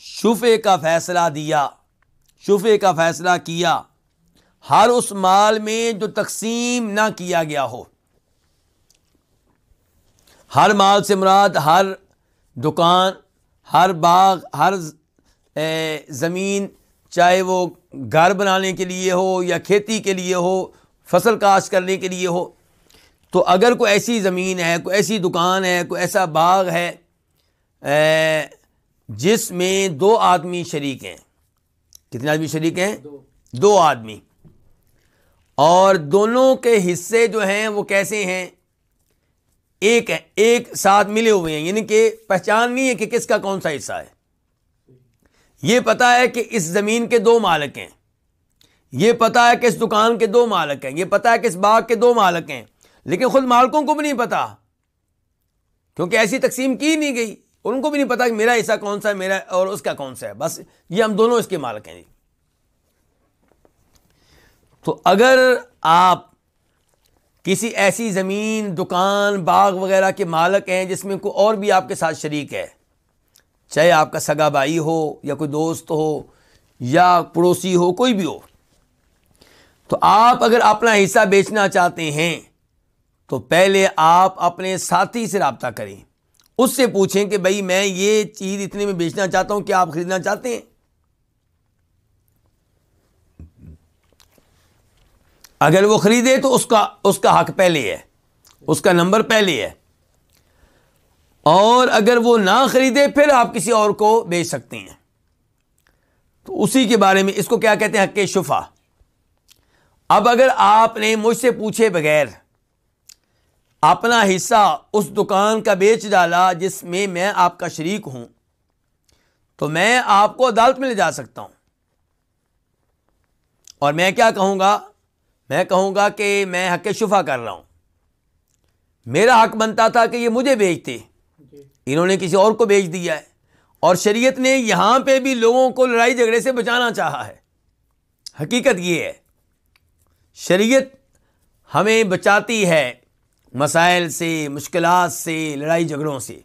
شفعے کا فیصلہ دیا، شفعے کا فیصلہ کیا ہر اس مال میں جو تقسیم نہ کیا گیا ہو. ہر مال سے مراد ہر دکان، ہر باغ، ہر زمین، چاہے وہ گھر بنانے کے لیے ہو یا کھیتی کے لیے ہو، فصل کاشت کرنے کے لیے ہو. تو اگر کوئی ایسی زمین ہے، کوئی ایسی دکان ہے، کوئی ایسا باغ ہے جس میں 2 آدمی شریک ہیں. کتنے آدمی شریک ہیں؟ 2 آدمی. اور دونوں کے حصے جو ہیں وہ کیسے ہیں؟ ایک ساتھ ملے ہوئے ہیں، یعنی کہ پہچان نہیں ہے کہ کس کا کون سا حصہ ہے. یہ پتا ہے کہ اس زمین کے 2 مالک ہیں، یہ پتا ہے کہ اس دکان کے 2 مالک ہیں، یہ پتا ہے کہ اس باغ کے 2 مالک ہیں، لیکن خود مالکوں کو بھی نہیں پتا، کیونکہ ایسی تقسیم کی نہیں گئی. ان کو بھی نہیں پتا کہ میرا حصہ کون سا ہے، میرا اور اس کا کون سا ہے. بس یہ ہم دونوں اس کے مالک ہیں. تو اگر آپ کسی ایسی زمین، دکان، باغ وغیرہ کے مالک ہیں جس میں کوئی اور بھی آپ کے ساتھ شریک ہے، چاہے آپ کا سگا بھائی ہو یا کوئی دوست ہو یا پڑوسی ہو، کوئی بھی ہو، تو آپ اگر اپنا حصہ بیچنا چاہتے ہیں تو پہلے آپ اپنے ساتھی سے رابطہ کریں، اس سے پوچھیں کہ بھائی میں یہ چیز اتنے میں بیچنا چاہتا ہوں، کیا آپ خریدنا چاہتے ہیں؟ اگر وہ خریدے تو اس کا حق پہلے ہے، اس کا نمبر پہلے ہے، اور اگر وہ نہ خریدے پھر آپ کسی اور کو بیچ سکتے ہیں۔ تو اسی کے بارے میں اس کو کیا کہتے ہیں؟ حق شفا۔ اب اگر آپ نے مجھ سے پوچھے بغیر اپنا حصہ اس دکان کا بیچ ڈالا جس میں میں آپ کا شریک ہوں، تو میں آپ کو عدالت میں لے جا سکتا ہوں، اور میں کیا کہوں گا؟ میں کہوں گا کہ میں حق شفا کر رہا ہوں، میرا حق بنتا تھا کہ یہ مجھے بیچتے، انہوں نے کسی اور کو بیچ دیا ہے، اور شریعت نے یہاں پہ بھی لوگوں کو لڑائی جھگڑے سے بچانا چاہا ہے۔ حقیقت یہ ہے، شریعت ہمیں بچاتی ہے مسائل سے، مشکلات سے، لڑائی جھگڑوں سے۔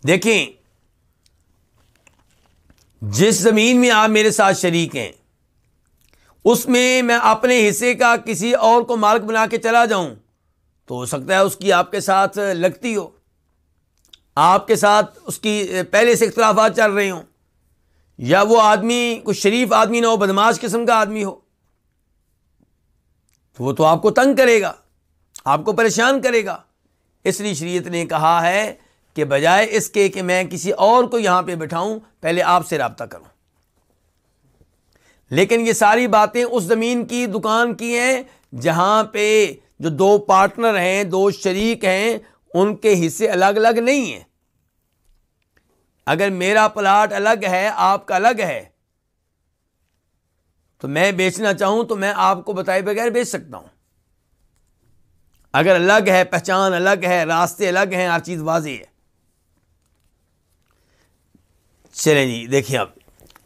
دیکھیں، جس زمین میں آپ میرے ساتھ شریک ہیں اس میں میں اپنے حصے کا کسی اور کو مالک بنا کے چلا جاؤں تو ہو سکتا ہے اس کی آپ کے ساتھ لگتی ہو، آپ کے ساتھ اس کی پہلے سے اختلافات چل رہے ہوں، یا وہ آدمی کچھ شریف آدمی نہ ہو، بدماش قسم کا آدمی ہو، تو وہ تو آپ کو تنگ کرے گا، آپ کو پریشان کرے گا۔ اس لیے شریعت نے کہا ہے کہ بجائے اس کے کہ میں کسی اور کو یہاں پہ بٹھاؤں، پہلے آپ سے رابطہ کروں۔ لیکن یہ ساری باتیں اس زمین کی، دکان کی ہیں جہاں پہ جو دو پارٹنر ہیں، دو شریک ہیں، ان کے حصے الگ الگ نہیں ہیں۔ اگر میرا پلاٹ الگ ہے، آپ کا الگ ہے، تو میں بیچنا چاہوں تو میں آپ کو بتائے بغیر بیچ سکتا ہوں۔ اگر الگ ہے، پہچان الگ ہے، راستے الگ ہیں، ہر چیز واضح ہے۔ چلیں جی، دیکھیں اب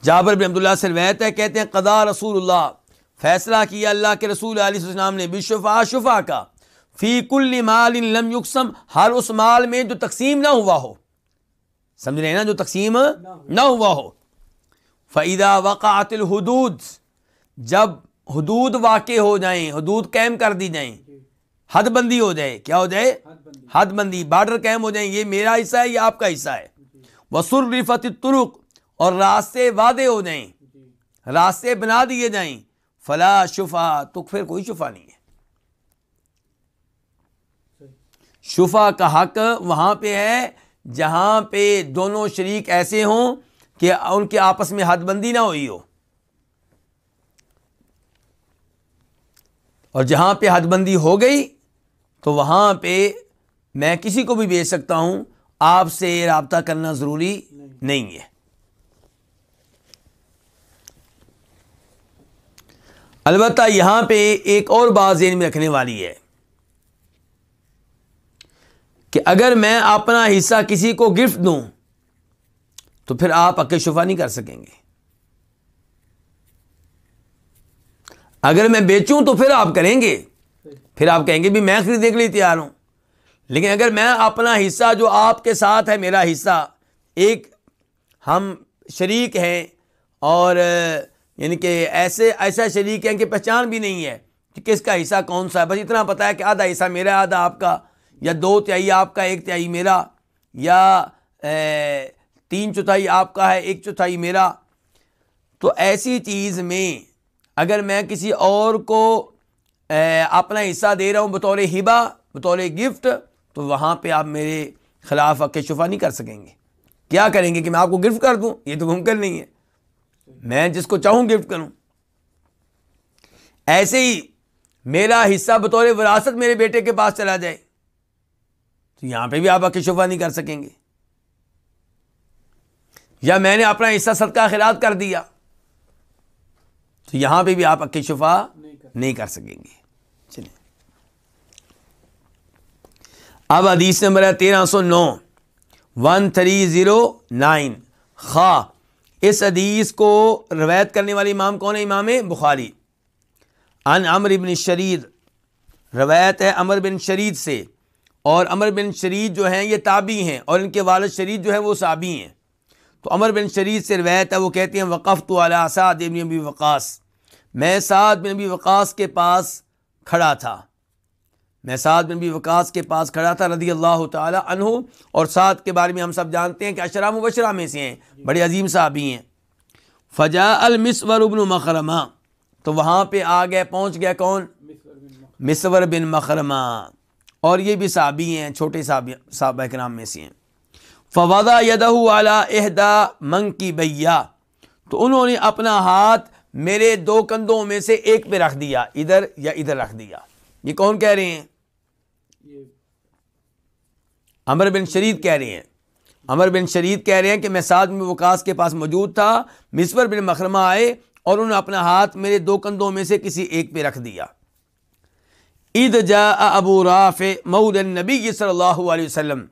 جابر بن عبداللہ سے روایت ہے، کہتے ہیں قضا رسول اللہ، فیصلہ کیا اللہ کے رسول علیہ السلام نے، بالشفاء، شفا کا، فی کل مال لم یقسم، ہر اس مال میں جو تقسیم نہ ہوا ہو، سمجھ رہے ہیں نا، جو تقسیم نہ ہوا ہو۔ فَإِذَا وَقَعَتِ الْحُدُودُ، جب حدود واقع ہو جائیں، حدود قائم کر دی جائیں، حد بندی ہو جائے، کیا ہو جائے؟ حد بندی، بارڈر قائم ہو جائیں، یہ میرا حصہ ہے، یہ آپ کا حصہ ہے۔ وَصُرِّفَتِ الطُّرُقُ، اور راستے واضح ہو جائیں، راستے بنا دیے جائیں، فلا شفا، تو پھر کوئی شفا نہیں ہے۔ شفا کا حق وہاں پہ ہے جہاں پہ دونوں شریک ایسے ہوں کہ ان کے آپس میں حد بندی نہ ہوئی ہو، اور جہاں پہ حد بندی ہو گئی تو وہاں پہ میں کسی کو بھی بیچ سکتا ہوں، آپ سے رابطہ کرنا ضروری نہیں ہے۔ البتہ یہاں پہ ایک اور بات ذہن میں رکھنے والی ہے کہ اگر میں اپنا حصہ کسی کو گفٹ دوں تو پھر آپ حق شفا نہیں کر سکیں گے۔ اگر میں بیچوں تو پھر آپ کریں گے، پھر آپ کہیں گے بھی میں خریدنے کے لیے تیار ہوں، لیکن اگر میں اپنا حصہ جو آپ کے ساتھ ہے، میرا حصہ، ایک ہم شریک ہیں، اور یعنی کہ ایسا شریک ہیں کہ پہچان بھی نہیں ہے کہ کس کا حصہ کون سا ہے، بس اتنا پتا ہے کہ آدھا حصہ میرا، آدھا آپ کا، یا 2/3 آپ کا، 1/3 میرا، یا 3/4 آپ کا ہے، 1/4 میرا۔ تو ایسی چیز میں اگر میں کسی اور کو اپنا حصہ دے رہا ہوں بطور ہبہ، بطور گفٹ، تو وہاں پہ آپ میرے خلاف حق شفا نہیں کر سکیں گے۔ کیا کریں گے کہ میں آپ کو گفٹ کر دوں؟ یہ تو ممکن نہیں ہے، میں جس کو چاہوں گفٹ کروں۔ ایسے ہی میرا حصہ بطور وراثت میرے بیٹے کے پاس چلا جائے تو یہاں پہ بھی آپ حق شفا نہیں کر سکیں گے۔ یا میں نے اپنا حصہ صدقہ خیرات کر دیا تو یہاں پہ بھی آپ حق شفا نہیں کر سکیں گے۔ چلیں اب حدیث نمبر ہے 1309، 1309 خواہ۔ اس حدیث کو روایت کرنے والے امام کون ہے؟ امام بخاری۔ عن عمرو بن شرید روایت ہے عمر بن شرید سے، اور عمر بن شرید جو ہیں یہ تابعی ہیں، اور ان کے والد شرید جو ہیں وہ صحابی ہیں۔ تو عمر بن شرید سے روایت ہے، وہ کہتے ہیں وقفت علی سعد بن ابی وقاص، میں سعد بن ابی وقاص کے پاس کھڑا تھا، میں سعد بن ابی وقاص کے پاس کھڑا تھا رضی اللہ تعالی عنہ۔ اور سعد کے بارے میں ہم سب جانتے ہیں کہ عشرہ مبشرہ میں سے ہیں، بڑے عظیم صحابی ہیں۔ فجاء المسور بن مخرمہ، تو وہاں پہ آ گئے، پہنچ گیا کون؟ مسور بن مخرمہ، اور یہ بھی صحابی ہیں، چھوٹے صحابہ کرام میں سے ہیں۔ فوضع یدہ علی احدی منکبیہ، تو انہوں نے اپنا ہاتھ میرے دو کندھوں میں سے ایک پہ رکھ دیا، ادھر یا ادھر رکھ دیا۔ یہ کون کہہ رہے ہیں؟ عمر بن شرید کہہ رہے ہیں۔ عمر بن شرید کہہ رہے ہیں کہ میں سعد بن وقاص کے پاس موجود تھا، مسور بن مخرمہ آئے اور انہوں نے اپنا ہاتھ میرے دو کندھوں میں سے کسی ایک پہ رکھ دیا۔ اذ جاء ابو رافع مولى النبی صلی اللہ علیہ وسلم،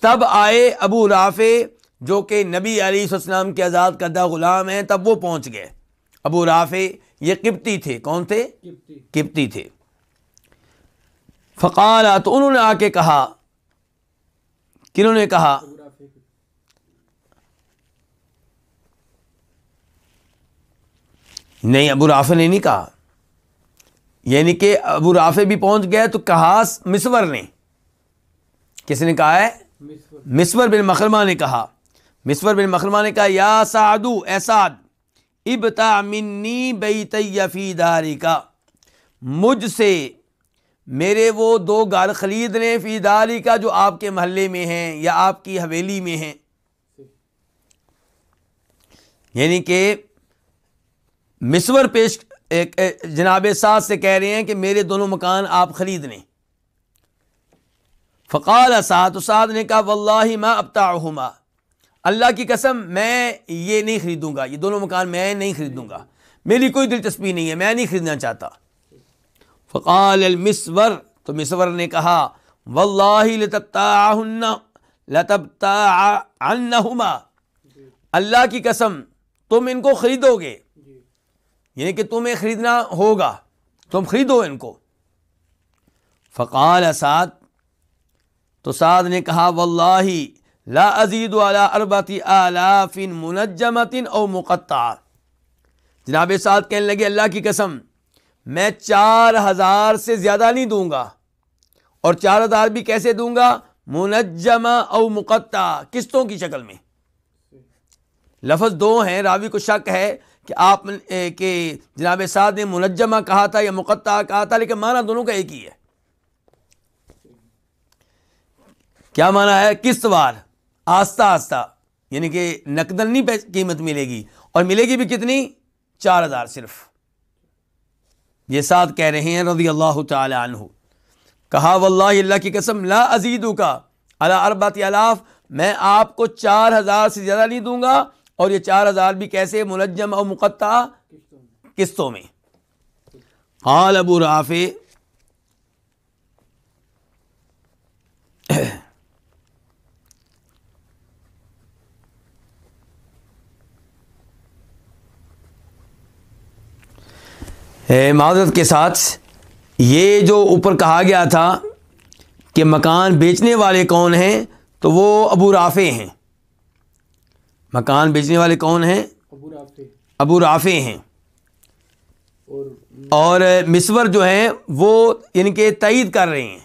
تب آئے ابو رافع جو کہ نبی علیہ السلام کے آزاد کردہ غلام ہیں، تب وہ پہنچ گئے۔ ابو رافع یہ قبطی تھے، کون تھے؟ قبطی تھے۔ فقال، تو انہوں نے آ کے کہا، کنہوں نے کہا؟ نہیں، ابو رافع نے نہیں کہا، یعنی کہ ابو رافع بھی پہنچ گئے تو کہا مسور نے، کس نے کہا ہے؟ مسور بن مخرمہ نے کہا۔ مسور بن مخرمہ نے کہا یا سعدو، اے سعد، ابتع منی بیتی فی دارک، مجھ سے میرے وہ دو گھر خرید لیں، فی دارک، جو آپ کے محلے میں ہیں یا آپ کی حویلی میں ہیں۔ یعنی کہ مسور جناب سعد سے کہہ رہے ہیں کہ میرے دونوں مکان آپ خرید لیں۔ فقال سعد، تو سعد نے کہا واللہ ما ابتعہما، اللہ کی قسم میں یہ نہیں خریدوں گا، یہ دونوں مکان میں نہیں خریدوں گا، میری کوئی دلچسپی نہیں ہے، میں نہیں خریدنا چاہتا۔ فقال المسور، تو مسور نے کہا واللہ لتبتاعنہما، اللہ کی قسم تم ان کو خریدو گے، یعنی کہ تمہیں خریدنا ہوگا، تم خریدو ان کو۔ فقال سعد، تو سعد نے کہا واللہ لا ازید علی 4000 منجمۃ او مقطعہ، جناب سعد کہنے لگے اللہ کی قسم میں 4000 سے زیادہ نہیں دوں گا، اور 4000 بھی کیسے دوں گا؟ منجمہ او مقطع، قسطوں کی شکل میں۔ لفظ دو ہیں، راوی کو شک ہے کہ آپ کہ جناب سعد نے منجمہ کہا تھا یا مقطع کہا تھا، لیکن معنی دونوں کا ایک ہی ہے۔ کیا معنی ہے؟ قسط وار، آہستہ آہستہ، یعنی کہ نقدن نہیں قیمت ملے گی، اور ملے گی بھی کتنی؟ 4000 صرف۔ یہ سعد کہہ رہے ہیں رضی اللہ تعالی عنہ، کہا واللہ اللہ کی قسم لا ازیدک علی 4000، میں آپ کو 4000 سے زیادہ نہیں دوں گا، اور یہ 4000 بھی کیسے؟ منجم اور مقطع، قسطوں میں۔ قال ابو رافع، معذرت کے ساتھ، یہ جو اوپر کہا گیا تھا کہ مکان بیچنے والے کون ہیں، تو وہ ابو رافع ہیں۔ مکان بیچنے والے کون ہیں؟ ابو رافع ہیں۔ اور مسور جو ہیں وہ یعنی کہ تائید کر رہے ہیں،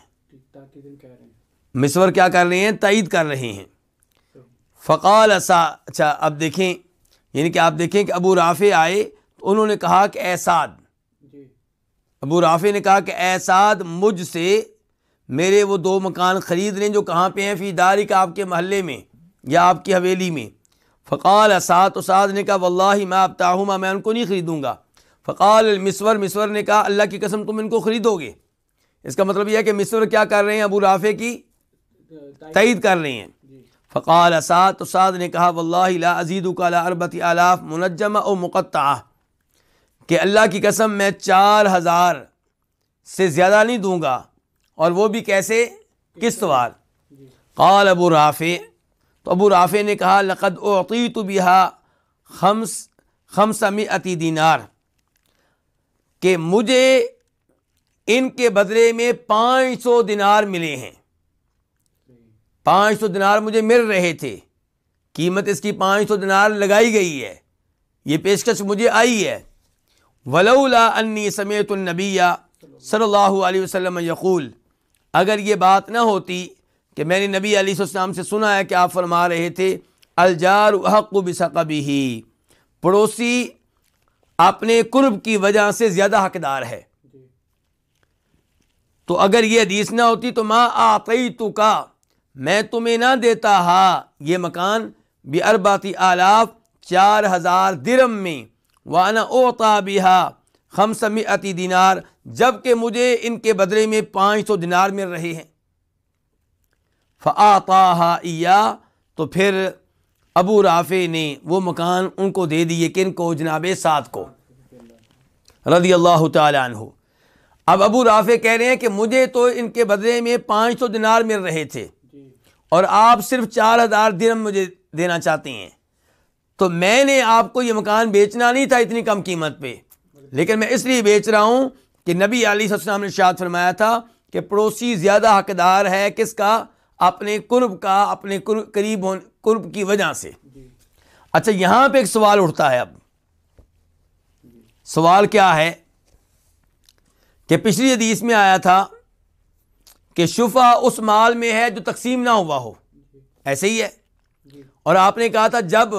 مسور کیا کر رہے ہیں؟ تائید کر رہے ہیں۔ فقال اچھا اب دیکھیں، یعنی کہ آپ دیکھیں کہ ابو رافع آئے تو انہوں نے کہا کہ اے سعد، ابو رافع نے کہا کہ اے سعد مجھ سے میرے وہ دو مکان خرید لیں جو کہاں پہ ہیں؟ فی دارک، آپ کے محلے میں یا آپ کی حویلی میں۔ فقال سعد، تو سعد نے کہا واللہ ما ابتعہما، میں ان کو نہیں خریدوں گا۔ فقال المسور، مسور نے کہا اللہ کی قسم تم ان کو خریدو گے۔ اس کا مطلب یہ ہے کہ مسور کیا کر رہے ہیں؟ ابو رافع کی تائید کر رہے ہیں۔ فقال سعد، تو سعد نے کہا واللہ لا ازیدک علی 4000 منجمہ او مقطعہ، کہ اللہ کی قسم میں 4000 سے زیادہ نہیں دوں گا، اور وہ بھی کیسے؟ قسط وار۔ قال ابو رافع، تو ابو رافع نے کہا لقد اعطیت بها 500 دینار، کہ مجھے ان کے بدلے میں 500 دینار ملے ہیں. 500 دینار مجھے مل رہے تھے, قیمت اس کی 500 دینار لگائی گئی ہے, یہ پیشکش مجھے آئی ہے. ولولا انی سمعت النبی صلی اللہ علیہ وسلم یقول, اگر یہ بات نہ ہوتی کہ میں نے نبی علیہ السلام سے سنا ہے کہ آپ فرما رہے تھے الجار احق بثقبہ, پڑوسی اپنے قرب کی وجہ سے زیادہ حقدار ہے. تو اگر یہ حدیث نہ ہوتی تو ما اعطیتک, میں تمہیں نہ دیتا ہا یہ مکان باربعۃ آلاف 4000 درہم میں, وانا اعطی بہا 500 دینار, جبکہ مجھے ان کے بدلے میں 500 دینار مل رہے ہیں. فاعطاها ایاہ, تو پھر ابو رافع نے وہ مکان ان کو دے دیے, کن کو؟ جناب سعد کو رضی اللہ تعالی عنہ. اب ابو رافع کہہ رہے ہیں کہ مجھے تو ان کے بدلے میں 500 دینار مل رہے تھے اور آپ صرف 4000 درہم مجھے دینا چاہتے ہیں, تو میں نے آپ کو یہ مکان بیچنا نہیں تھا اتنی کم قیمت پہ, لیکن میں اس لیے بیچ رہا ہوں کہ نبی علیہ السلام نے ارشاد فرمایا تھا کہ پڑوسی زیادہ حقدار ہے کس کا؟ اپنے قرب کا, اپنے قرب کی وجہ سے. اچھا, یہاں پہ ایک سوال اٹھتا ہے. اب سوال کیا ہے کہ پچھلی حدیث میں آیا تھا کہ شفع اس مال میں ہے جو تقسیم نہ ہوا ہو, ایسے ہی ہے, اور آپ نے کہا تھا جب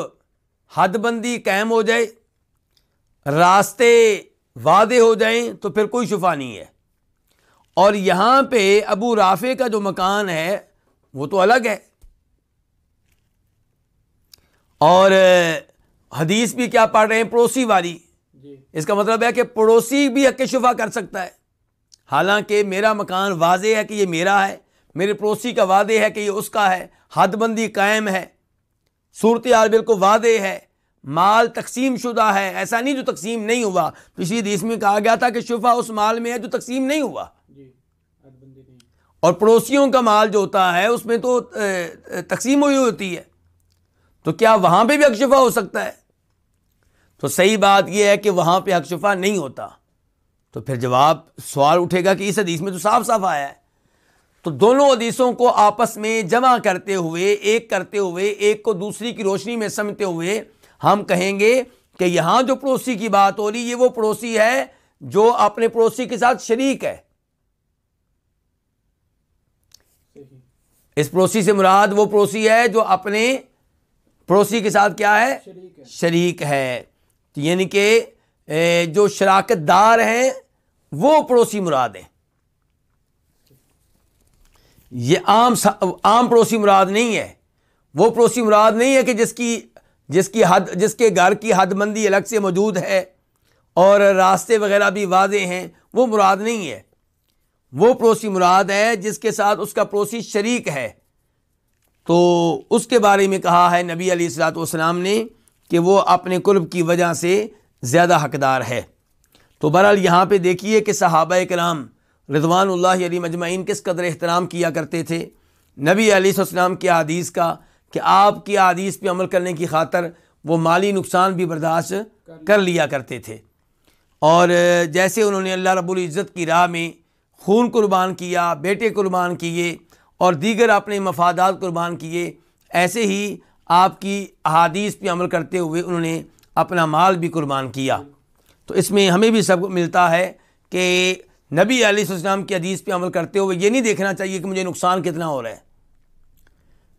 حد بندی قائم ہو جائے, راستے واضح ہو جائیں تو پھر کوئی شفع نہیں ہے. اور یہاں پہ ابو رافع کا جو مکان ہے وہ تو الگ ہے, اور حدیث بھی کیا پڑھ رہے ہیں؟ پڑوسی والی. اس کا مطلب ہے کہ پڑوسی بھی حق شفع کر سکتا ہے, حالانکہ میرا مکان واضح ہے کہ یہ میرا ہے, میرے پڑوسی کا واضح ہے کہ یہ اس کا ہے, حد بندی قائم ہے, صورتحال بالکل واضح ہے, مال تقسیم شدہ ہے, ایسا نہیں جو تقسیم نہیں ہوا. پچھلی حدیث میں کہا گیا تھا کہ شفع اس مال میں ہے جو تقسیم نہیں ہوا, اور پڑوسیوں کا مال جو ہوتا ہے اس میں تو تقسیم ہوئی ہوتی ہے, تو کیا وہاں پہ بھی حق شفع ہو سکتا ہے؟ تو صحیح بات یہ ہے کہ وہاں پہ حق شفع نہیں ہوتا. تو پھر جواب سوال اٹھے گا کہ اس حدیث میں تو صاف صاف آیا ہے. تو دونوں حدیثوں کو آپس میں جمع کرتے ہوئے, ایک کو دوسری کی روشنی میں سمجھتے ہوئے ہم کہیں گے کہ یہاں جو پڑوسی کی بات ہو رہی یہ وہ پڑوسی ہے جو اپنے پڑوسی کے ساتھ شریک ہے. اس پڑوسی سے مراد وہ پڑوسی ہے جو اپنے پڑوسی کے ساتھ کیا ہے؟ شریک ہے. یعنی کہ جو شراکت دار ہیں وہ پڑوسی مراد ہیں. یہ عام پڑوسی مراد نہیں ہے. وہ پڑوسی مراد نہیں ہے کہ جس کے گھر کی حد بندی الگ سے موجود ہے اور راستے وغیرہ بھی واضح ہیں, وہ مراد نہیں ہے. وہ پڑوسی مراد ہے جس کے ساتھ اس کا پڑوسی شریک ہے. تو اس کے بارے میں کہا ہے نبی علیہ الصلوۃ والسلام نے کہ وہ اپنے قرب کی وجہ سے زیادہ حقدار ہے. تو بہرحال یہاں پہ دیکھیے کہ صحابہ کرام رضوان اللہ علیہم اجمعین کس قدر احترام کیا کرتے تھے نبی علیہ السلام کی احادیث کا, کہ آپ کی احادیث پہ عمل کرنے کی خاطر وہ مالی نقصان بھی برداشت کر لیا کرتے تھے. اور جیسے انہوں نے اللہ رب العزت کی راہ میں خون قربان کیا, بیٹے قربان کیے اور دیگر اپنے مفادات قربان کیے, ایسے ہی آپ کی احادیث پہ عمل کرتے ہوئے انہوں نے اپنا مال بھی قربان کیا. تو اس میں ہمیں بھی سبق ملتا ہے کہ نبی علیہ السلام کی حدیث پہ عمل کرتے ہوئے یہ نہیں دیکھنا چاہیے کہ مجھے نقصان کتنا ہو رہا ہے.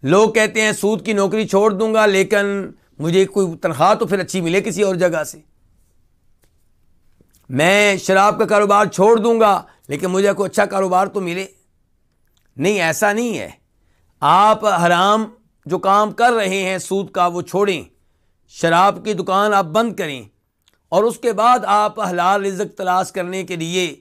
لوگ کہتے ہیں سود کی نوکری چھوڑ دوں گا لیکن مجھے کوئی تنخواہ تو پھر اچھی ملے کسی اور جگہ سے, میں شراب کا کاروبار چھوڑ دوں گا لیکن مجھے کوئی اچھا کاروبار تو ملے. نہیں, ایسا نہیں ہے. آپ حرام جو کام کر رہے ہیں سود کا وہ چھوڑیں, شراب کی دکان آپ بند کریں, اور اس کے بعد آپ حلال رزق تلاش کرنے کے لیے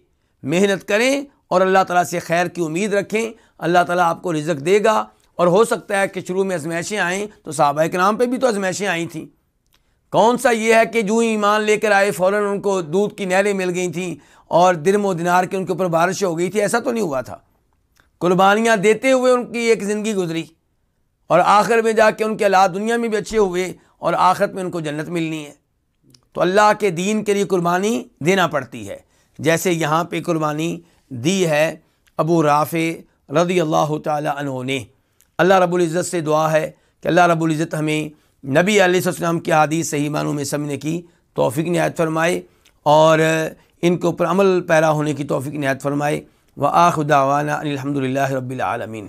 محنت کریں اور اللہ تعالیٰ سے خیر کی امید رکھیں. اللہ تعالیٰ آپ کو رزق دے گا. اور ہو سکتا ہے کہ شروع میں ازمائشیں آئیں, تو صحابہ کرام پہ بھی تو ازمائشیں آئی تھیں. کون سا یہ ہے کہ جو ایمان لے کر آئے فوراً ان کو دودھ کی نہریں مل گئی تھیں اور درم و دینار کی ان کے اوپر بارش ہو گئی تھی؟ ایسا تو نہیں ہوا تھا. قربانیاں دیتے ہوئے ان کی ایک زندگی گزری اور آخر میں جا کے ان کے حالات دنیا میں بھی اچھے ہوئے اور آخرت میں ان کو جنت ملنی ہے. تو اللہ کے دین کے لیے قربانی دینا پڑتی ہے. جیسے یہاں پہ قربانی دی ہے ابو رافع رضی اللہ تعالی عنہ نے۔ اللہ رب العزت سے دعا ہے کہ اللہ رب العزت ہمیں نبی علیہ السلام کی حدیث صحیح معنوں میں سمجھنے کی توفیق عنایت فرمائے اور ان کے اوپر عمل پیرا ہونے کی توفیق عنایت فرمائے۔ وآخر دعوانا ان الحمد للہ رب العالمین۔